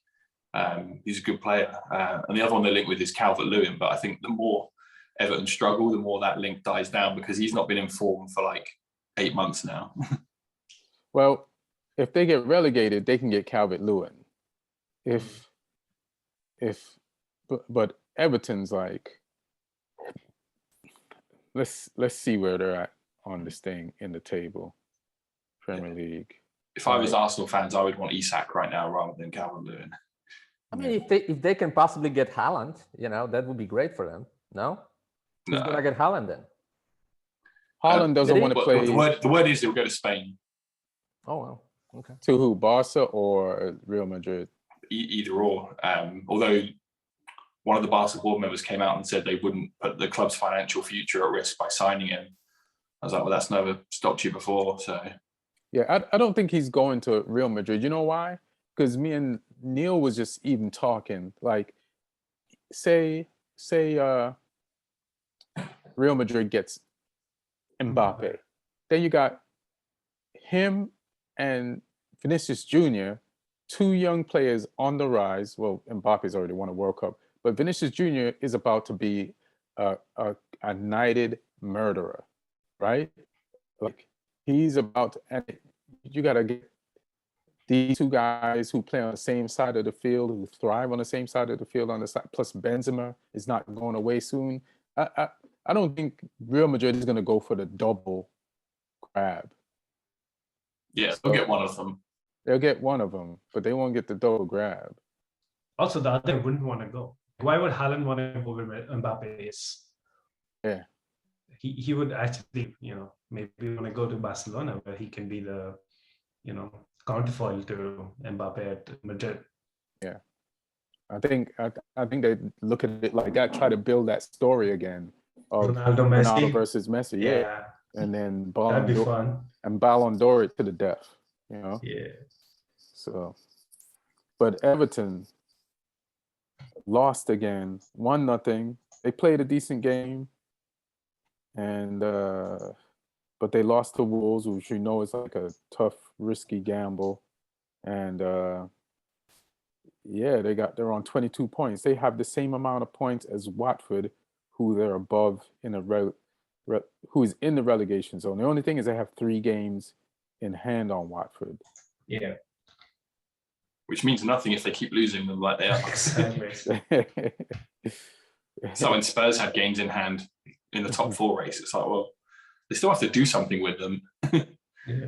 He's a good player. And the other one they link with is Calvert-Lewin. But I think the more Everton struggle, the more that link dies down, because he's not been in form for like 8 months now. Well, if they get relegated, they can get Calvert-Lewin. But Everton's like, let's see where they're at on this thing in the table, Premier League. If I was Arsenal fans, I would want Isak right now rather than Calvert-Lewin. I mean, if they can possibly get Haaland, you know, that would be great for them. No? Who's gonna get Haaland then? Haaland doesn't want to play. The word is he'll go to Spain. Oh, well, okay. To who, Barca or Real Madrid? Either or. Although one of the Barca board members came out and said they wouldn't put the club's financial future at risk by signing him. I was like, well, that's never stopped you before. So yeah, I don't think he's going to Real Madrid. You know why? Because me and Neil was just even talking. Like, say Real Madrid gets Mbappe. Then you got him and Vinicius Jr., 2 young players on the rise. Well, Mbappe's already won a World Cup, but Vinicius Jr. is about to be a knighted murderer, right? Like, he's about to, and you got to get these 2 guys who play on the same side of the field, who thrive on the same side of the field on the side, plus Benzema is not going away soon. I don't think Real Madrid is going to go for the double grab. yeah, they'll get one of them. They'll get one of them, but they won't get the double grab. Also, the other wouldn't want to go. Why would Haaland want to go where Mbappe is? Yeah. He would actually, you know, maybe want to go to Barcelona, where he can be the, you know, counterfoil to Mbappe at Madrid. Yeah. I think they look at it like that, try to build that story again of Ronaldo versus Messi. Yeah. And then that'd be fun. Ballon d'Or it to the death, you know? Yeah. So, but Everton lost again, 1-0. They played a decent game, and but they lost to Wolves, which you know is like a tough, risky gamble. And yeah, they're on 22 points. They have the same amount of points as Watford, who they're above in who is in the relegation zone. The only thing is they have 3 games in hand on Watford. Yeah. Which means nothing if they keep losing them like they are. Exactly. So when Spurs have games in hand in the top 4 race, it's like, well, they still have to do something with them. Yeah.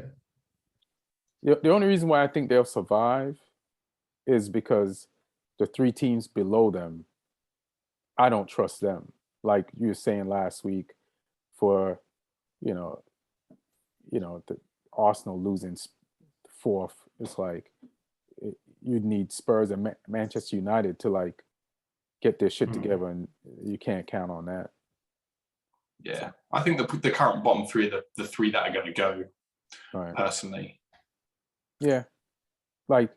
The only reason why I think they'll survive is because the 3 teams below them, I don't trust them. Like you were saying last week, for the Arsenal losing 4th, it's like you'd need Spurs and Manchester United to like get their shit together, and you can't count on that. Yeah, I think the current bottom 3 are the 3 that are going to go. Right. Personally. Yeah, like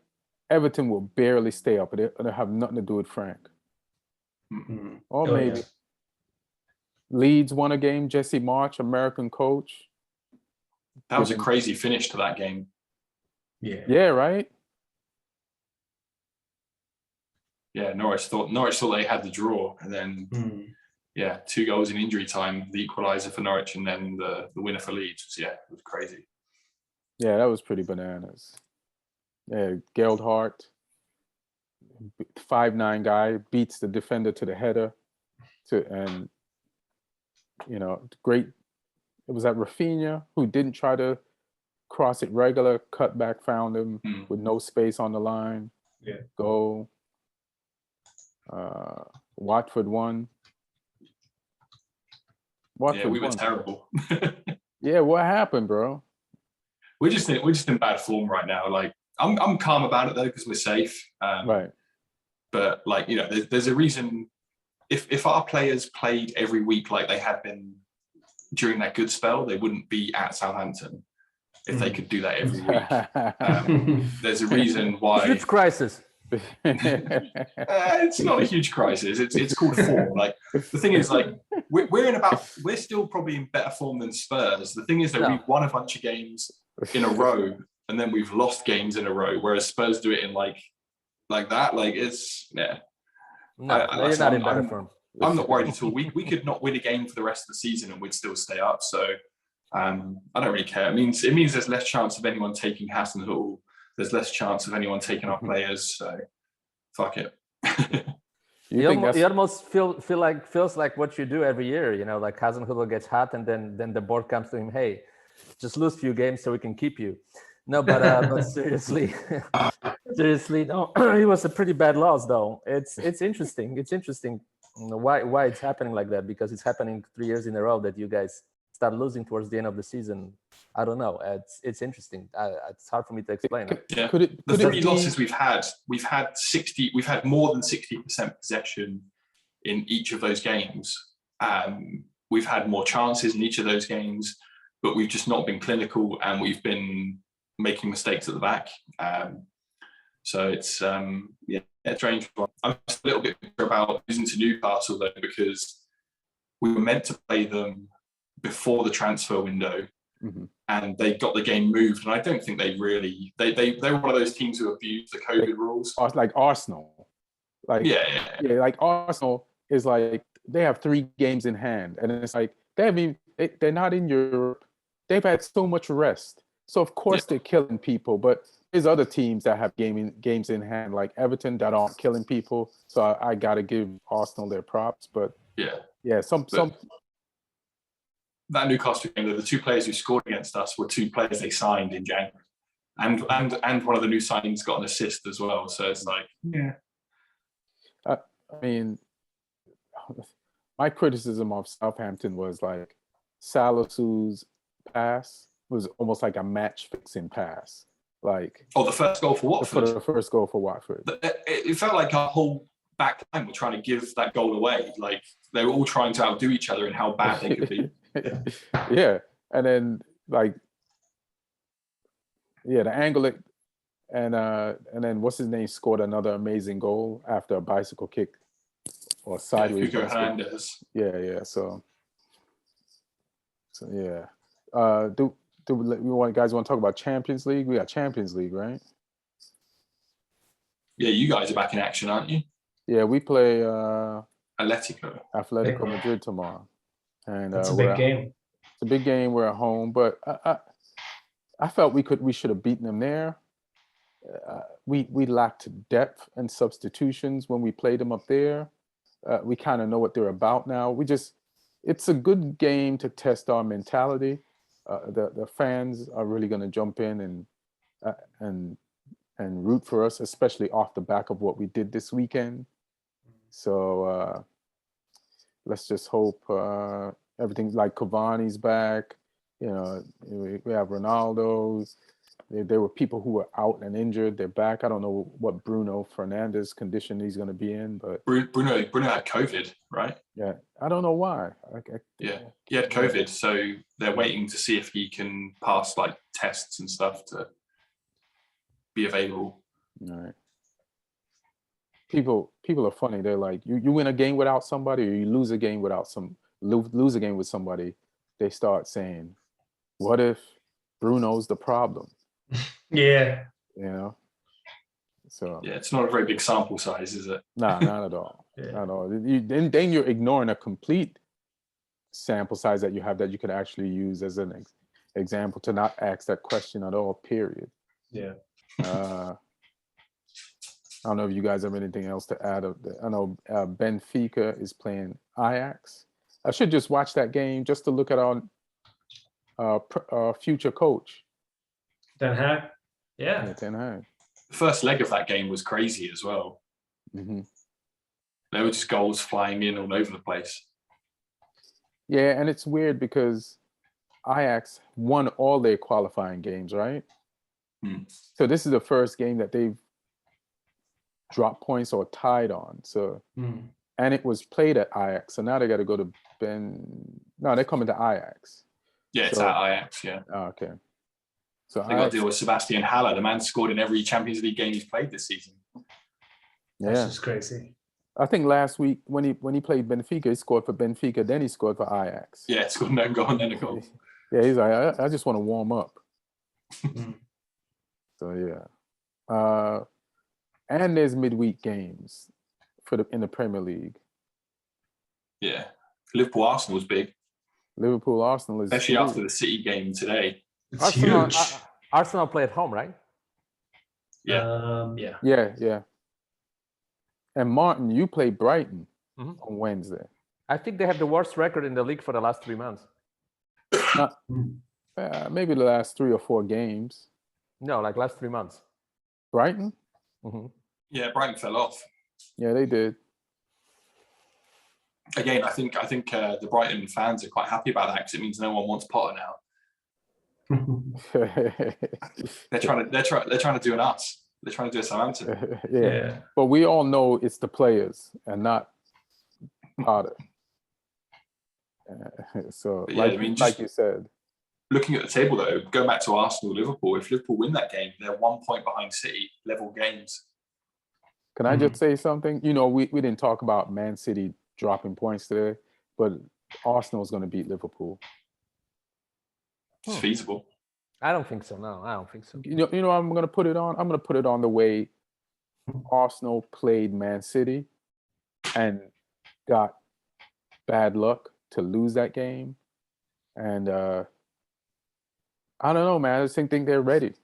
Everton will barely stay up, but it'll have nothing to do with Frank. Mm-hmm. Or maybe. Leeds won a game. Jesse March, American coach. That was a Given- crazy finish to that game. Yeah. Yeah, right. Yeah, Norwich thought they had the draw, and then yeah, 2 goals in injury time, the equaliser for Norwich, and then the winner for Leeds. Yeah, it was crazy. Yeah, that was pretty bananas. Yeah, Gerald 5'9" guy, beats the defender to the header, and great. It was at Rafinha who didn't try to cross it regular, cut back, found him with no space on the line. Yeah. Goal. Watford won. Yeah, we were terrible. Yeah, what happened, bro? We're just in bad form right now. Like I'm calm about it though because we're safe. Right. But like there's a reason. If our players played every week like they had been during that good spell, they wouldn't be at Southampton. If they could do that every week, there's a reason why. Huge crisis. It's not a huge crisis. It's called form. Like the thing is, like we're still probably in better form than Spurs. The thing is that we've won a bunch of games in a row, and then we've lost games in a row. Whereas Spurs do it in like that. Like it's yeah. No, you're not in better form. I'm not worried at all. We could not win a game for the rest of the season and we'd still stay up. So I don't really care. It means there's less chance of anyone taking Hudson. There's less chance of anyone taking our players. So fuck it. You almost feels like what you do every year. Like Hasenhüttl gets hot, and then the board comes to him, hey, just lose a few games so we can keep you. No, but seriously, no, it was a pretty bad loss though. It's interesting. It's interesting why it's happening like that, because it's happening 3 years in a row that you guys start losing towards the end of the season. I don't know. It's interesting. It's hard for me to explain it. Yeah. The 3 losses we've had more than 60% possession in each of those games. We've had more chances in each of those games, but we've just not been clinical, and we've been making mistakes at the back. So it's a strange one. I'm just a little bit bitter about losing to Newcastle though, because we were meant to play them before the transfer window, and they got the game moved. And I don't think they really they were one of those teams who abused the COVID rules. Like Arsenal. Like like Arsenal is like they have 3 games in hand, and it's like they're not in Europe. They've had so much rest. So of course they're killing people, but there's other teams that have games in hand, like Everton, that aren't killing people. So I got to give Arsenal their props. But some that Newcastle game, the 2 players who scored against us were 2 players they signed in January, and one of the new signings got an assist as well. So it's like I mean, my criticism of Southampton was like Salisu's pass was almost like a match-fixing pass. Like the first goal for Watford. The first goal for Watford. It felt like our whole back line were trying to give that goal away. Like they were all trying to outdo each other in how bad they could be. Yeah, and then the angle it, and then what's his name scored another amazing goal after a bicycle kick or sideways. Hugo Hernandez. Yeah. So yeah. Do you guys want to talk about Champions League? We got Champions League, right? Yeah, you guys are back in action, aren't you? Yeah, we play Atletico Madrid tomorrow, and it's a big game. It's a big game. We're at home, but I felt we should have beaten them there. We lacked depth and substitutions when we played them up there. We kind of know what they're about now. It's a good game to test our mentality. The fans are really going to jump in and root for us, especially off the back of what we did this weekend. So let's just hope everything's like Cavani's back. We have Ronaldo. There were people who were out and injured. They're back. I don't know what Bruno Fernandes condition he's going to be in, but Bruno had COVID, right? Yeah, I don't know why. He had COVID, so they're waiting to see if he can pass like tests and stuff to be available. All right. People are funny. They're like, you win a game without somebody, or you lose a game without lose a game with somebody, they start saying, "What if Bruno's the problem?" Yeah. You know. So Yeah, it's not a very big sample size, is it? nah, not at all. Yeah. Not at all. Then you're ignoring a complete sample size that you have that you could actually use as an example to not ask that question at all. Period. Yeah. I don't know if you guys have anything else to add. I know Benfica is playing Ajax. I should just watch that game just to look at our future coach. Ten Hag. Yeah. Ten Hag. The first leg of that game was crazy as well. Mm-hmm. There were just goals flying in all over the place. Yeah, and it's weird because Ajax won all their qualifying games, right? So this is the first game that they've dropped points or tied on. So and it was played at Ajax. So now they got to go to No, they're coming to Ajax. Yeah, it's So- at Ajax, yeah. Oh, okay. So They got to deal with Sebastian Haller. The man scored in every Champions League game he's played this season. That's yeah. just crazy. I think last week when he played Benfica, he scored for Benfica. Then he scored for Ajax. Yeah, scored an own goal and then a goal. Yeah, he's like, I just want to warm up. Mm. So yeah, and there's midweek games in the Premier League. Yeah. Liverpool Arsenal's big, Liverpool Arsenal is especially huge. after the City game today. It's Arsenal, huge. Arsenal play at home, right? Yeah. Yeah. Yeah. And Martin, you play Brighton Mhm. on Wednesday. I think they have the worst record in the league for the last 3 months. Maybe the last 3 or 4 games. No, like last 3 months. Brighton? hmm Yeah, Brighton fell off. Yeah, they did. Again, I think the Brighton fans are quite happy about that because it means no one wants Potter now. They're trying to do an us. They're trying to do a Southampton. yeah. But we all know it's the players and not Potter. So, But yeah, like, I mean, like you said, Looking at the table though, going back to Arsenal, Liverpool, if Liverpool win that game, they're 1 point behind City, level games. can I just say something? You know, we didn't talk about Man City dropping points today, but Arsenal's going to beat Liverpool. It's feasible. I don't think so. No, I don't think so. You know, I'm going to put it on. I'm going to put it on the way Arsenal played Man City and got bad luck to lose that game. And I don't know, man. I just think they're ready.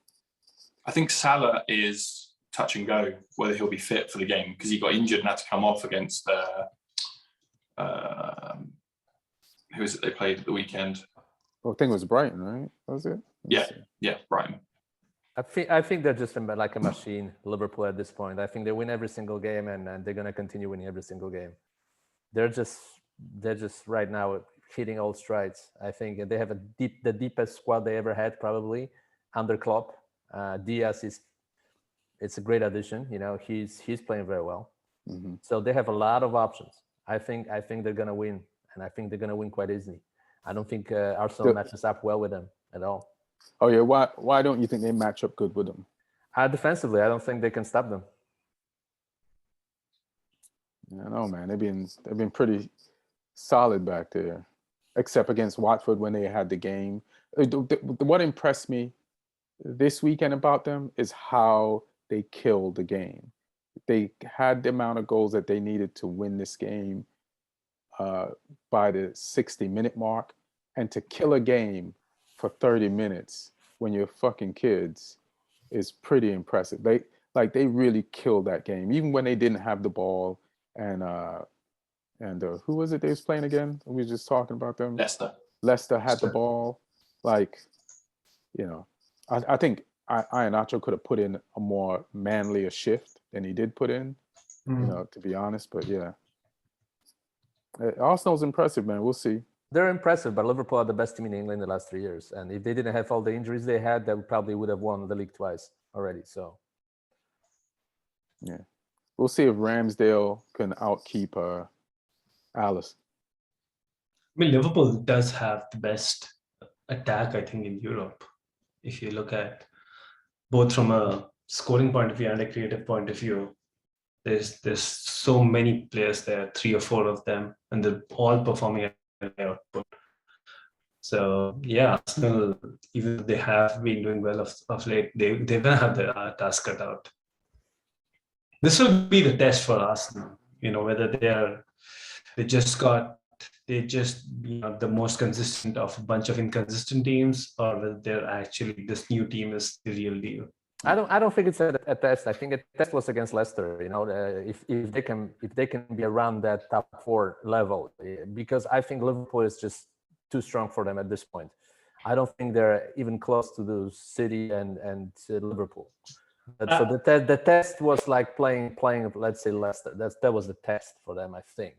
I think Salah is touch and go whether he'll be fit for the game because he got injured and had to come off against who is it they played at the weekend? Well, I think it was Brighton, right? Was it? Yeah, Brighton. I think they're just like a machine, Liverpool at this point. I think they win every single game, and they're gonna continue winning every single game. They're just right now hitting all strides. I think they have the deepest squad they ever had, probably under Klopp. Diaz it's a great addition. You know, he's playing very well. Mm-hmm. So they have a lot of options. I think they're gonna win, and I think they're gonna win quite easily. I don't think Arsenal matches up well with them at all. Oh yeah, why don't you think they match up good with them? Defensively, I don't think they can stop them. I know, man. They've been pretty solid back there, except against Watford when they had the game. What impressed me this weekend about them is how they killed the game. They had the amount of goals that they needed to win this game by the 60-minute mark, and to kill a game for 30 minutes when you're fucking kids is pretty impressive. They really killed that game, even when they didn't have the ball. And who was it they was playing again? We were just talking about them. Leicester had the ball. Like, you know, I think Iheanacho could have put in a more manlier shift than he did put in, you know, to be honest. But yeah, Arsenal's impressive, man. We'll see. They're impressive, but Liverpool are the best team in England the last 3 years. And if they didn't have all the injuries they had, they probably would have won the league twice already. So, yeah, we'll see if Ramsdale can outkeep Alice. I mean, Liverpool does have the best attack, I think, in Europe. If you look at both from a scoring point of view and a creative point of view, there's so many players there, 3 or 4 of them, and they're all performing at output. So yeah, Arsenal, even though they have been doing well of late, they're gonna have the task cut out. This will be the test for Arsenal. Whether they just the most consistent of a bunch of inconsistent teams, or whether they're actually this new team is the real deal. I don't think it's a test. I think a test was against Leicester. If they can be around that top 4 level, because I think Liverpool is just too strong for them at this point. I don't think they're even close to the City and Liverpool. So the test was like playing. Let's say Leicester. That was the test for them. I think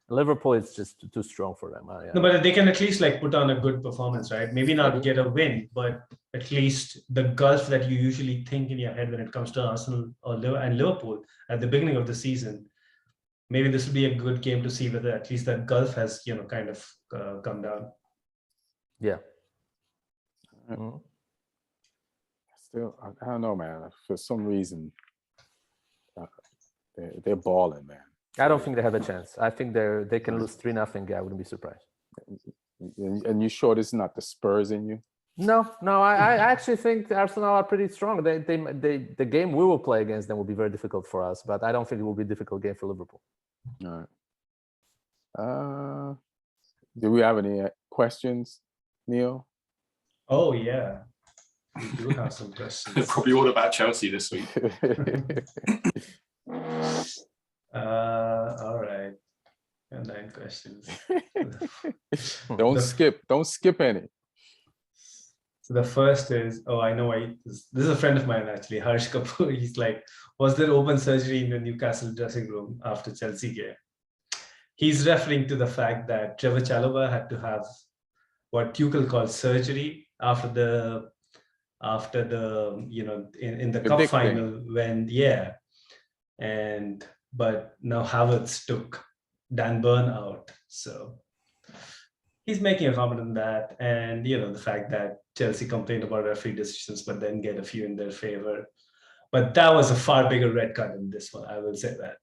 Liverpool is just too strong for them. No, but they can at least put on a good performance, right? Maybe not get a win, but at least the gulf that you usually think in your head when it comes to Arsenal and Liverpool at the beginning of the season. Maybe this will be a good game to see whether at least that gulf has kind of come down. Yeah. Mm-hmm. Still, I don't know, man. For some reason, they're balling, man. I don't think they have a chance. I think they can lose 3-0. I wouldn't be surprised. And you sure this is not the Spurs in you? No. I actually think Arsenal are pretty strong. The game we will play against them will be very difficult for us, but I don't think it will be a difficult game for Liverpool. All right. Do we have any questions, Neil? Oh yeah, we do have some questions. Probably all about Chelsea this week. All right. 9 questions. Don't skip any. So the first is, I know why. This is a friend of mine actually, Harsh Kapoor. He's like, was there open surgery in the Newcastle dressing room after Chelsea game? He's referring to the fact that Trevor Chalobah had to have what Tuchel calls surgery after the in the cup final but now Havertz took Dan Burn out, so he's making a comment on that, and the fact that Chelsea complained about referee decisions but then get a few in their favor, but that was a far bigger red card than this one, I will say that.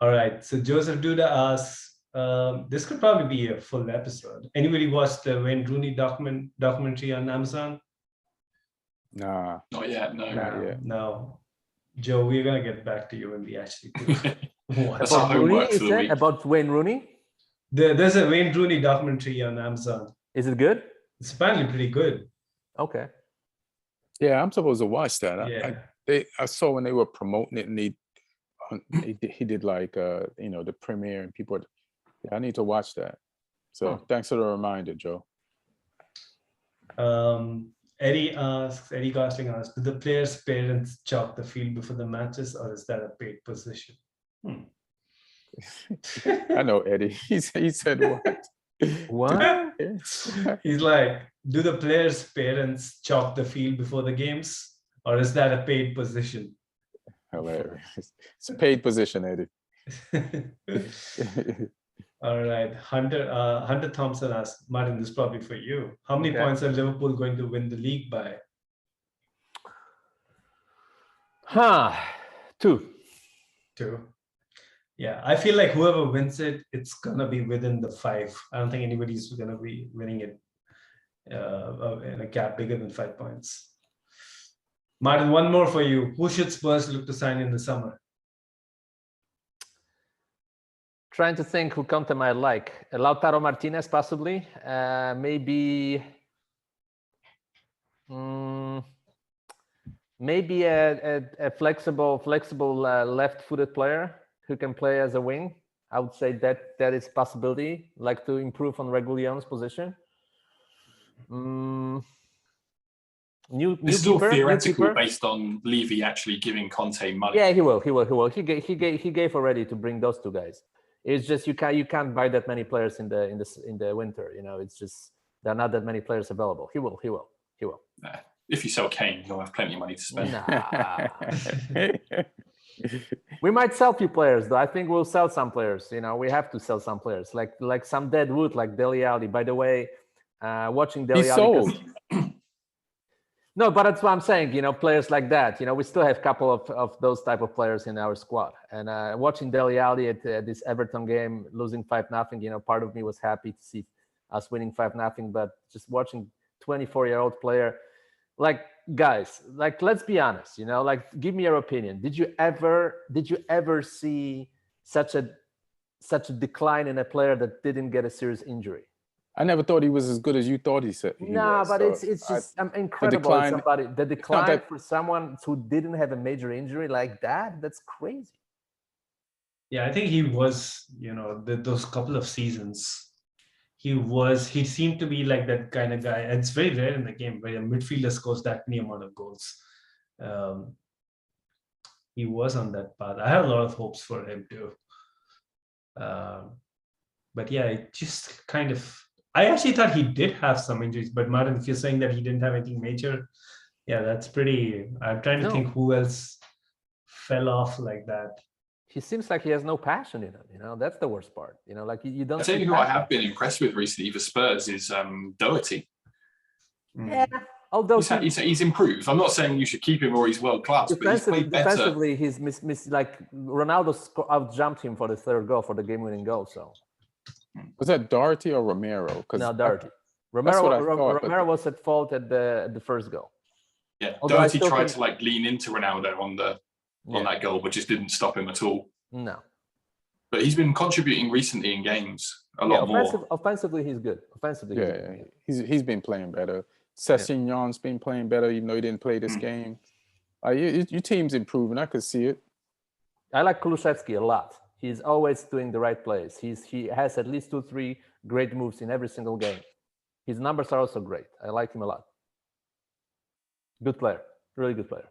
All right, so Joseph Duda asks, this could probably be a full episode. Anybody watched the Wayne Rooney documentary on Amazon? Nah. Not yet, no. Not yet. No. Joe, we're going to get back to you when we actually do. That's our homework for the week. About Wayne Rooney? There's a Wayne Rooney documentary on Amazon. Is it good? It's apparently pretty good. Okay. Yeah, I'm supposed to watch that. Yeah. I saw when they were promoting it, and he did like the premiere, and people. Yeah, I need to watch that. So thanks for the reminder, Joe. Eddie Gosling asks, do the players' parents chalk the field before the matches, or is that a paid position? I know Eddie. He said what? What? He's like, do the players' parents chalk the field before the games, or is that a paid position? Hilarious. It's a paid position, Eddie. All right, Hunter Thompson asks, Martin, this is probably for you. How many points are Liverpool going to win the league by? 2. 2. Yeah, I feel like whoever wins it, it's gonna be within the 5. I don't think anybody's gonna be winning it in a gap bigger than 5 points. Martin, one more for you. Who should Spurs look to sign in the summer? Trying to think who Conte might like. Lautaro Martinez, possibly. Maybe a flexible left-footed player who can play as a wing. I would say that is a possibility, like to improve on Reguilón's position. It's still theoretical based on Levy actually giving Conte money. Yeah, he will. He gave already to bring those 2 guys. It's just you can't buy that many players in the winter. It's just there are not that many players available. He will. Nah. If you sell Kane, you'll have plenty of money to spend. Nah. We might sell a few players, though. I think we'll sell some players. We have to sell some players, like some dead wood, like Dele Alli. By the way, watching Dele Alli. He sold. No, but that's what I'm saying. Players like that. We still have a couple of those type of players in our squad. And watching Dele Alli at this Everton game, losing 5-0. Part of me was happy to see us winning 5-0. But just watching 24-year-old player, like, guys, like, let's be honest. Like, give me your opinion. Did you ever see such a decline in a player that didn't get a serious injury? I never thought he was as good as you thought he said. No, but so it's just incredible. The decline for someone who didn't have a major injury like that, that's crazy. Yeah, I think he was, those couple of seasons, he seemed to be like that kind of guy. It's very rare in the game where a midfielder scores that many amount of goals. He was on that path. I have a lot of hopes for him too. But yeah, it just kind of, I actually thought he did have some injuries, but Martin, if you're saying that he didn't have anything major, yeah, that's pretty. I'm trying to think who else fell off like that. He seems like he has no passion in him. That's the worst part. Like you don't. I tell you who I have been impressed with recently for Spurs is Doherty. Yeah, although he's improved. I'm not saying you should keep him or he's world class, but he's played better. Defensively, he's like Ronaldo outjumped him for the third goal, for the game-winning goal. So. Was that Doherty or Romero? No, Doherty. Romero was at fault at the first goal. Yeah, Doherty tried to like lean into Ronaldo on that goal, but just didn't stop him at all. No. But he's been contributing recently in games a lot more. Offensively, he's good. He's been playing better. Sessegnon's been playing better, even though he didn't play this game. Your team's improving. I could see it. I like Kulusevski a lot. He's always doing the right plays. He has at least 2-3 great moves in every single game. His numbers are also great. I like him a lot. Good player, really good player.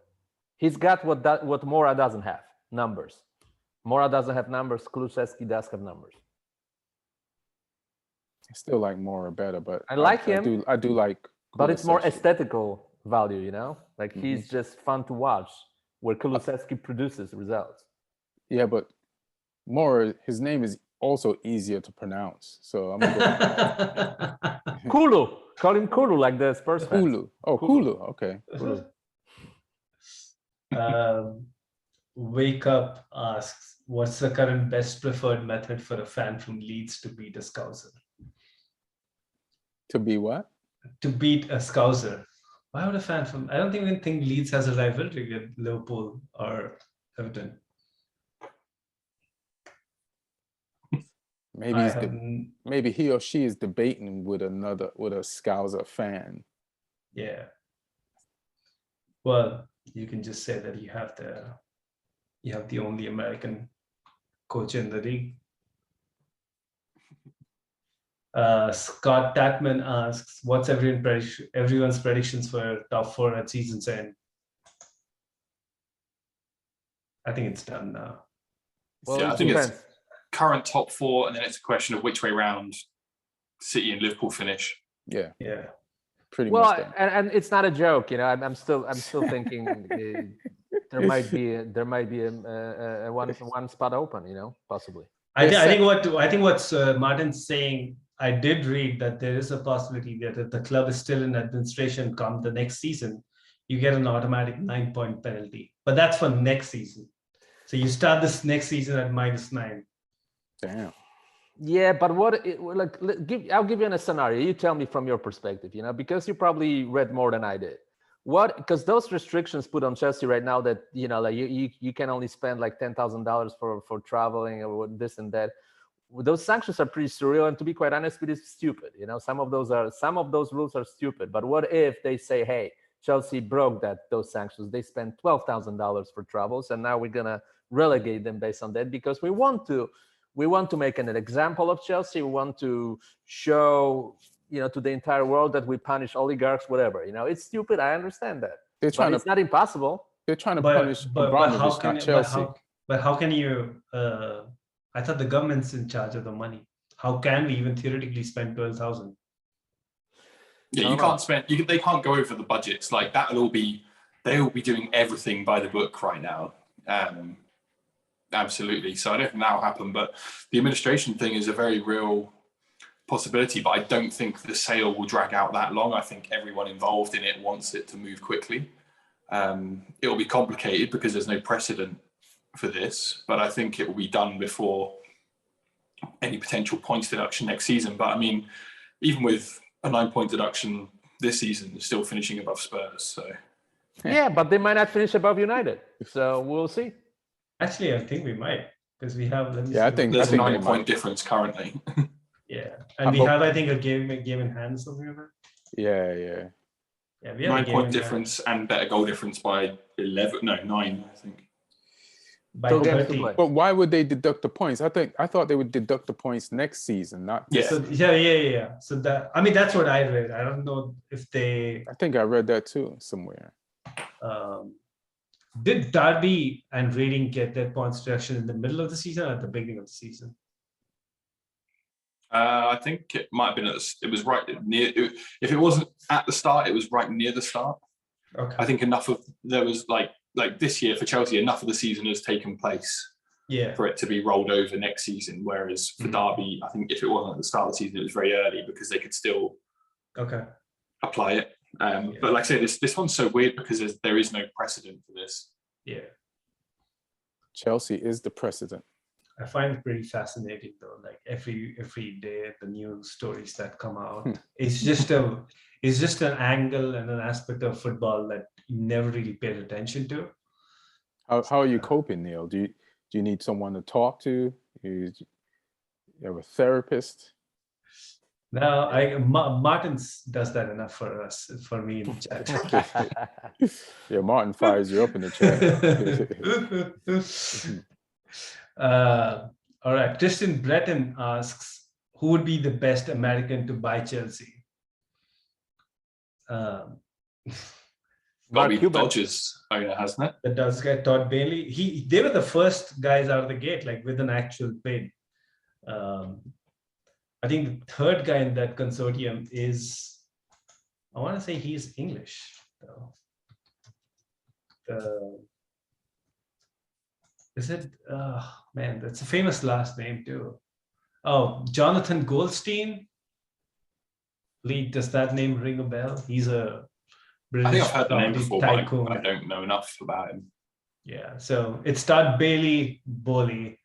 He's got what Mora doesn't have, numbers. Mora doesn't have numbers. Kulusevski does have numbers. I still like Mora better, but I like him. I do like. But it's more aesthetical value, Like he's just fun to watch, where Kulusevski produces results. Yeah, but Mora, his name is also easier to pronounce, so I'm gonna go. Kulu, call him Kulu, like the Spurs fans. Kulu. Oh, Kulu. Okay. Kulu. Wake Up asks, what's the current best preferred method for a fan from Leeds to beat a Scouser? To be what? To beat a Scouser. Why would a fan from... I don't even think Leeds has a rivalry with Liverpool or Everton. Maybe he or she is debating with a Scouser fan. Yeah. Well, you can just say that you have the only American coach in the league. Scott Tatman asks, what's everyone's predictions for top 4 at season's end? I think it's done now. Well, yeah, I think it's current top 4, and then it's a question of which way round City and Liverpool finish. Yeah. Pretty well, much. And it's not a joke, I'm still thinking there might be a one spot open, possibly. I think what's Martin's saying. I did read that there is a possibility that if the club is still in administration come the next season, you get an automatic 9-point penalty. But that's for next season. So you start this next season at -9. Damn. Yeah, but I'll give you a scenario. You tell me from your perspective, because you probably read more than I did. Because those restrictions put on Chelsea right now that, like you can only spend like $10,000 for traveling or this and that. Those sanctions are pretty surreal, and to be quite honest, it is stupid. Some of those rules are stupid. But what if they say, hey, Chelsea broke those sanctions? They spent $12,000 for travels, and now we're gonna relegate them based on that because we want to make an example of Chelsea. We want to show, to the entire world that we punish oligarchs, whatever. It's stupid. I understand that. It's not impossible. They're trying to punish Abramovich, not Chelsea. But how can you? I thought the government's in charge of the money. How can we even theoretically spend 12,000? Yeah, you can't spend. They can't go over the budgets like that. They will be doing everything by the book right now. Absolutely. So I don't think that'll happen. But the administration thing is a very real possibility, but I don't think the sale will drag out that long. I think everyone involved in it wants it to move quickly. It will be complicated because there's no precedent for this, but I think it will be done before any potential points deduction next season. But I mean, even with a 9-point deduction this season, they're still finishing above Spurs. So Yeah, but they might not finish above United. So we'll see. Actually, I think we might, because we have. Let me Yeah, I see think- there's a they 9-point might. difference currently. Yeah, and we But- have, I think, a game in hand, something like that. Yeah, yeah. Yeah, we have a game 9-point in difference and better goal difference by 9, I think. by Still games to 30. play. But why would they deduct the points? I thought they would deduct the points next season, not this. Yeah. So yeah. So that, I mean, that's what I read. I don't know if they I think I read that too somewhere. did Derby and Reading get their points deduction in the middle of the season or at the beginning of the season. I think it might have been it was right near. If it wasn't at the start, it was right near the start. Okay. I think there was like this year for Chelsea, enough of the season has taken place Yeah. for it to be rolled over next season. Whereas for Derby, I think if it wasn't at the start of the season, it was very early because they could still Okay. apply it. But like I say, this one's so weird because there is no precedent for this. Yeah. Chelsea is the precedent. I find it pretty fascinating though. Like every day, the new stories that come out. It's just an angle and an aspect of football that you never really paid attention to. How are you coping, Neil? Do you need someone to talk to? You have a therapist? Now, Martins does that enough for me in the chat. Yeah, Martin fires you up in the chat. All right. Tristan Breton asks, who would be the best American to buy Chelsea? Got to Mark be Cuban. Dodgers owner, hasn't it? The Dutch guy, Todd Bailey. They were the first guys out of the gate, like with an actual bid. I think the third guy in that consortium is, I want to say he's English, though. Is it? Man, that's a famous last name too. Oh, Jonathan Goldstein. Lee, does that name ring a bell? He's a I think British I've heard the name property before, tycoon. but I don't know enough about him. Yeah, so it's Todd Bailey Boley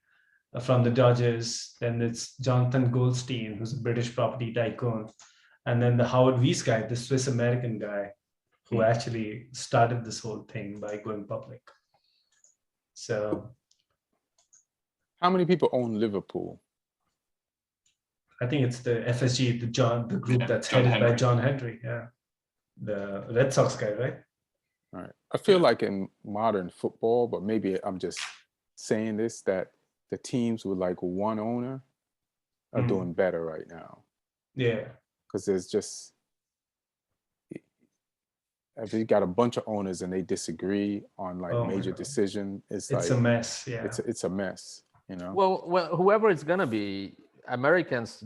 from the Dodgers. Then it's Jonathan Goldstein, who's a British property tycoon. And then the Howard Weiss guy, the Swiss American guy, who actually started this whole thing by going public. So How many people own Liverpool? I think it's the FSG, the group Yeah, that's John headed by Henry. John Henry. Yeah, the Red Sox guy, right? All right. I feel like in modern football, but maybe I'm just saying this, that the teams with like one owner are doing better right now. Yeah, Because there's just, if you got a bunch of owners and they disagree on like Oh my major God. decision, it's it's like a mess. Yeah, it's a mess, you know. Well, whoever it's gonna be, Americans,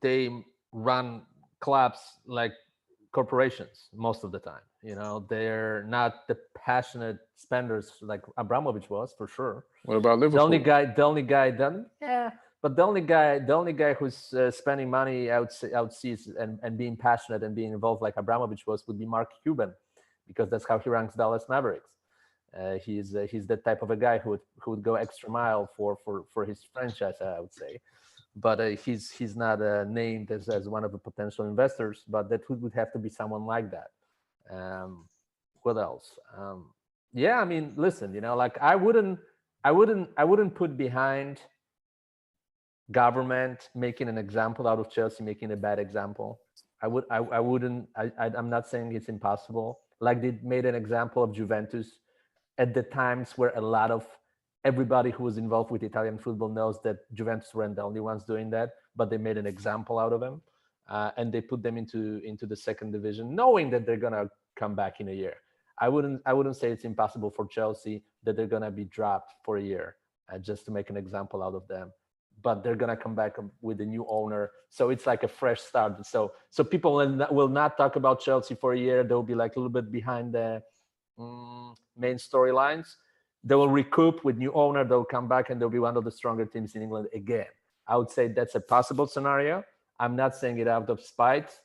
they run clubs like corporations most of the time. You know, they're not the passionate spenders like Abramovich was, for sure. What about The Liverpool? only guy, but the only guy who's spending money outseas and being passionate and being involved like Abramovich would be Mark Cuban, because that's how he ranks Dallas Mavericks. He's the type of a guy who would go extra mile for his franchise, I would say. But he's not named as one of the potential investors. But that would have to be someone like that. What else? Yeah, I mean, listen, you know, like I wouldn't put behind government making an example out of Chelsea, making a bad example. I'm not saying it's impossible. Like they made an example of Juventus at the times where a lot of everybody who was involved with Italian football knows that Juventus weren't the only ones doing that, but they made an example out of them, and they put them into the second division, knowing that they're gonna come back in a year. I wouldn't say it's impossible for Chelsea that they're gonna be dropped for a year just to make an example out of them, but they're gonna come back with a new owner, so it's like a fresh start. So people will not talk about Chelsea for a year. They'll be like a little bit behind the main storylines. They will recoup with new owner. They'll come back and they'll be one of the stronger teams in England again. I would say that's a possible scenario. I'm not saying it out of spite.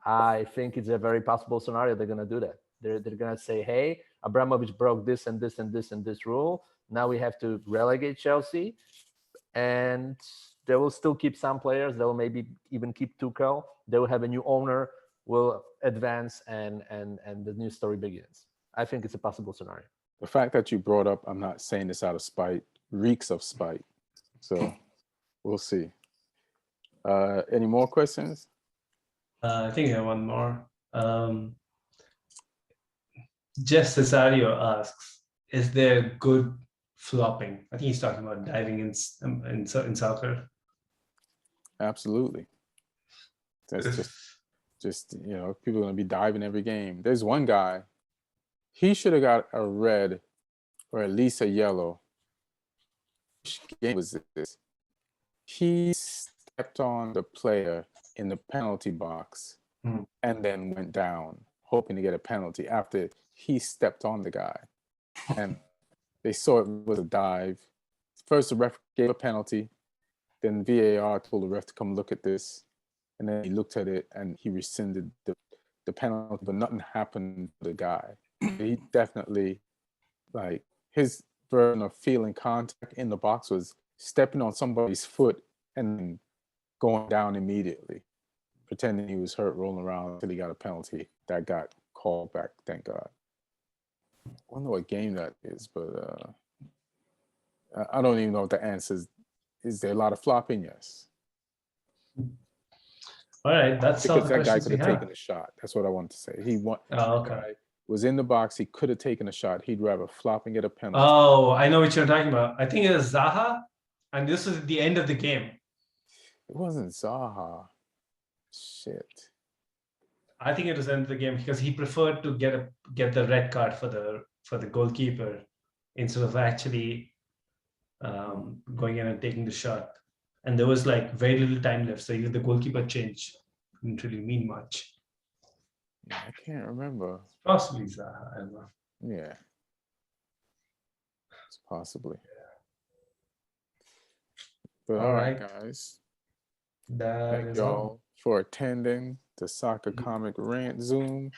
I think it's a very possible scenario they're going to do that. They're going to say, hey, Abramovich broke this and this and this and this rule. Now we have to relegate Chelsea. And they will still keep some players. They will maybe even keep Tuchel. They will have a new owner, will advance, and the new story begins. I think it's a possible scenario. The fact that you brought up, I'm not saying this out of spite, reeks of spite. So we'll see. Any more questions? I think I have one more. Jeff Cesario asks, is there good flopping? I think he's talking about diving in soccer. Absolutely. That's just people are going to be diving every game. There's one guy, he should have got a red or at least a yellow. Which game was this? He stepped on the player in the penalty box and then went down, hoping to get a penalty after he stepped on the guy. And they saw it was a dive. First, the ref gave a penalty. Then VAR told the ref to come look at this. And then he looked at it and he rescinded the penalty, but nothing happened to the guy. He definitely, like, his version of feeling contact in the box was stepping on somebody's foot and going down immediately, pretending he was hurt, rolling around until he got a penalty. That got called back, thank God. I wonder what game that is, but I don't even know if the answer is there a lot of flopping? Yes. All right, that's all Because the that guy questions could we have have. taken a shot. That's what I want to say. Oh, okay. Guy was in the box. He could have taken a shot. He'd rather flop and get a penalty. Oh, I know what you're talking about. I think it was Zaha, and this was at the end of the game. It wasn't Zaha. Shit. I think it was end of the game because he preferred to get the red card for the goalkeeper instead of actually going in and taking the shot. And there was like very little time left, so even the goalkeeper change didn't really mean much. Yeah, I can't remember. Possibly Zaha, I don't know. Yeah. It's possibly. But all right, guys. That Thank is all. y'all for attending the Soccer Comic Rant Zoom.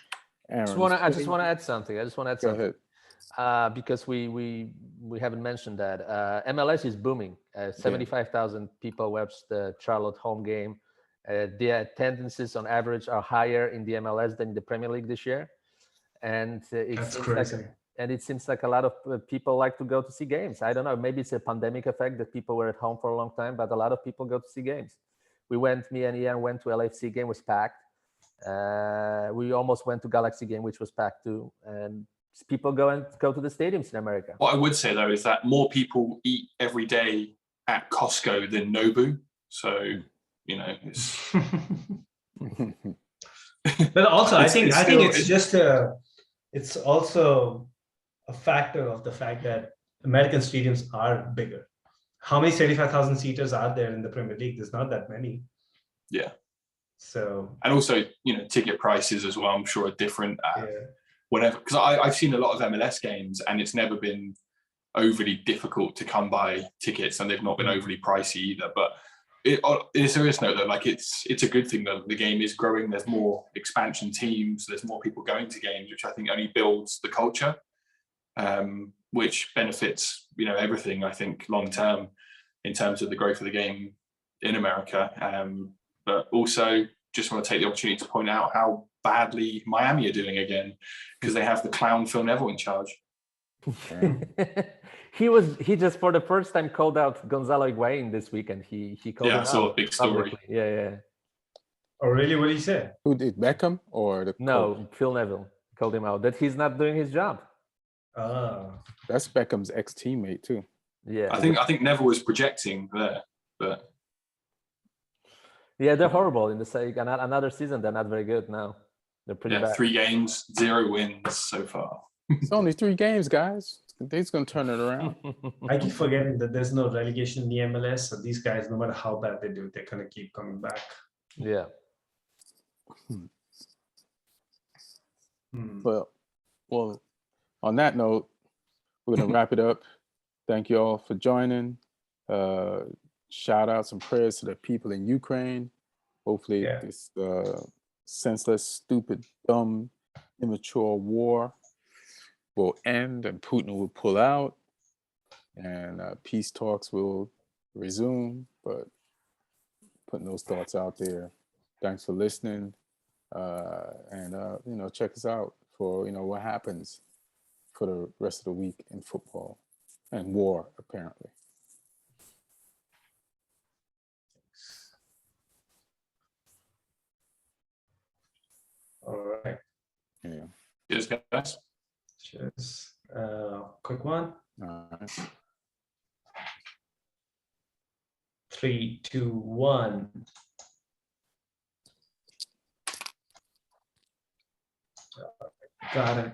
I just want to add something. Go ahead. Because we haven't mentioned that MLS is booming. 75,000 people watched the Charlotte home game. The attendances on average are higher in the MLS than in the Premier League this year, and That's crazy. it seems like a lot of people like to go to see games. I don't know. Maybe it's a pandemic effect that people were at home for a long time, but a lot of people go to see games. Me and Ian went to LAFC game, was packed. We almost went to Galaxy game, which was packed too. And people go to the stadiums in America. What I would say though is that more people eat every day at Costco than Nobu. So, it's But also, I think still- it's also a factor of the fact that American stadiums are bigger. How many 75,000 seaters are there in the Premier League? There's not that many. Yeah. So. And also, ticket prices as well, I'm sure are different. Yeah. Whatever, because I've seen a lot of MLS games and it's never been overly difficult to come by tickets, and they've not been overly pricey either. But on a serious note, though, like it's a good thing that the game is growing. There's more expansion teams. There's more people going to games, which I think only builds the culture, which benefits everything. I think long term in terms of the growth of the game in America. But also just want to take the opportunity to point out how badly Miami are doing again, because they have the clown Phil Neville in charge. He just for the first time called out Gonzalo Higuain this weekend. He called him I saw out a big story. publicly. Yeah. Oh, really? What did he say? Who did, Beckham or the No, coach? Phil Neville called him out that he's not doing his job. That's Beckham's ex-teammate too. Yeah. I think Neville was projecting there, but yeah, they're horrible in the second. Another season, they're not very good now. They're pretty bad. 3 games, 0 wins so far. It's only 3 games, guys. They're going to turn it around. I keep forgetting that there's no relegation in the MLS. So these guys, no matter how bad they do, they're going to keep coming back. Yeah. Well, on that note, we're going to wrap it up. Thank you all for joining. Shout outs and prayers to the people in Ukraine. Hopefully Yeah. this senseless, stupid, dumb, immature war will end and Putin will pull out and peace talks will resume. But putting those thoughts out there. Thanks for listening. And check us out for what happens for the rest of the week in football and war, apparently. All right. Yeah. Cheers, guys. Cheers. Quick one. All right. 3, 2, 1. Got it.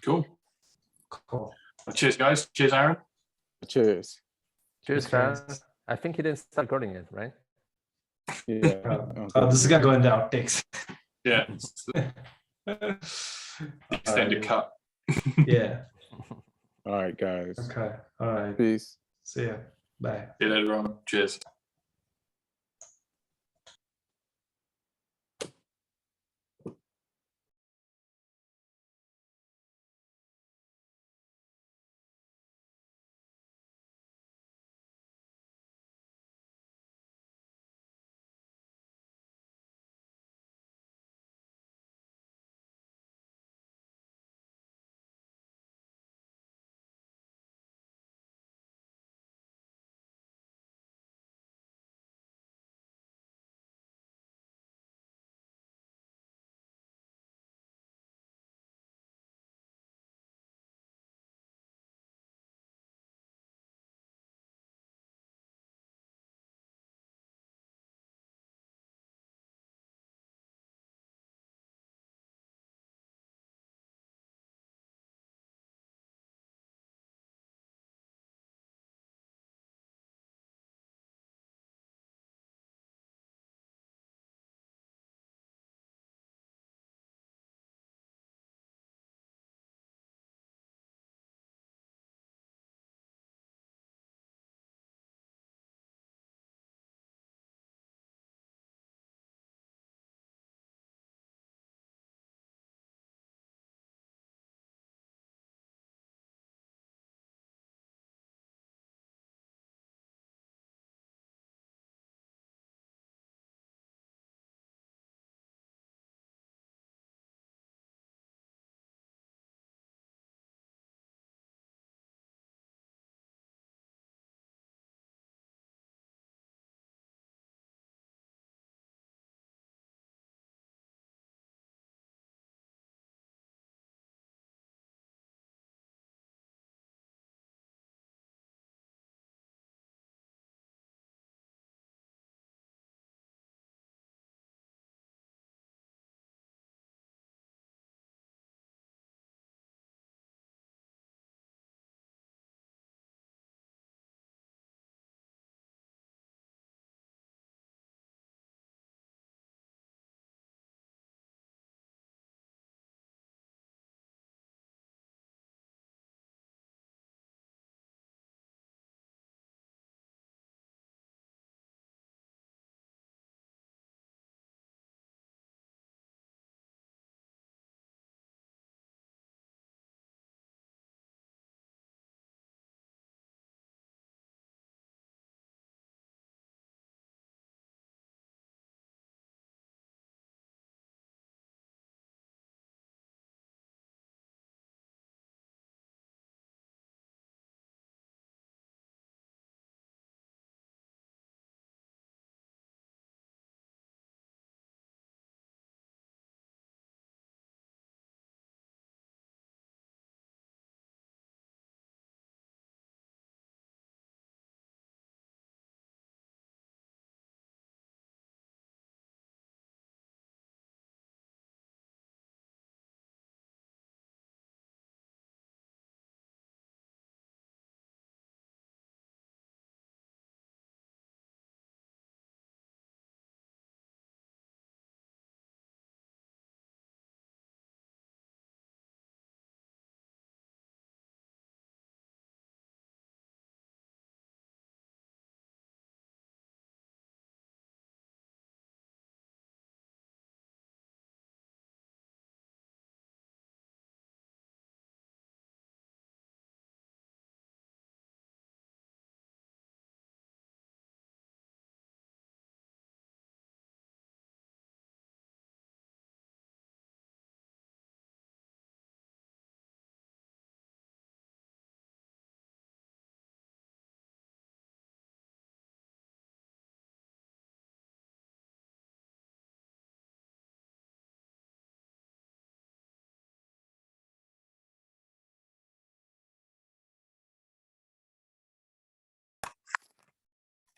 Cool. Cool. Well, cheers, guys. Cheers, Aaron. Cheers. Cheers, Cheers. fam. I think he didn't start recording it, right? Yeah. This is gonna go in the outtakes. Yeah. Extended cut. Yeah. All right, guys. Okay. All right. Peace. See ya. Bye. See you later on. Cheers.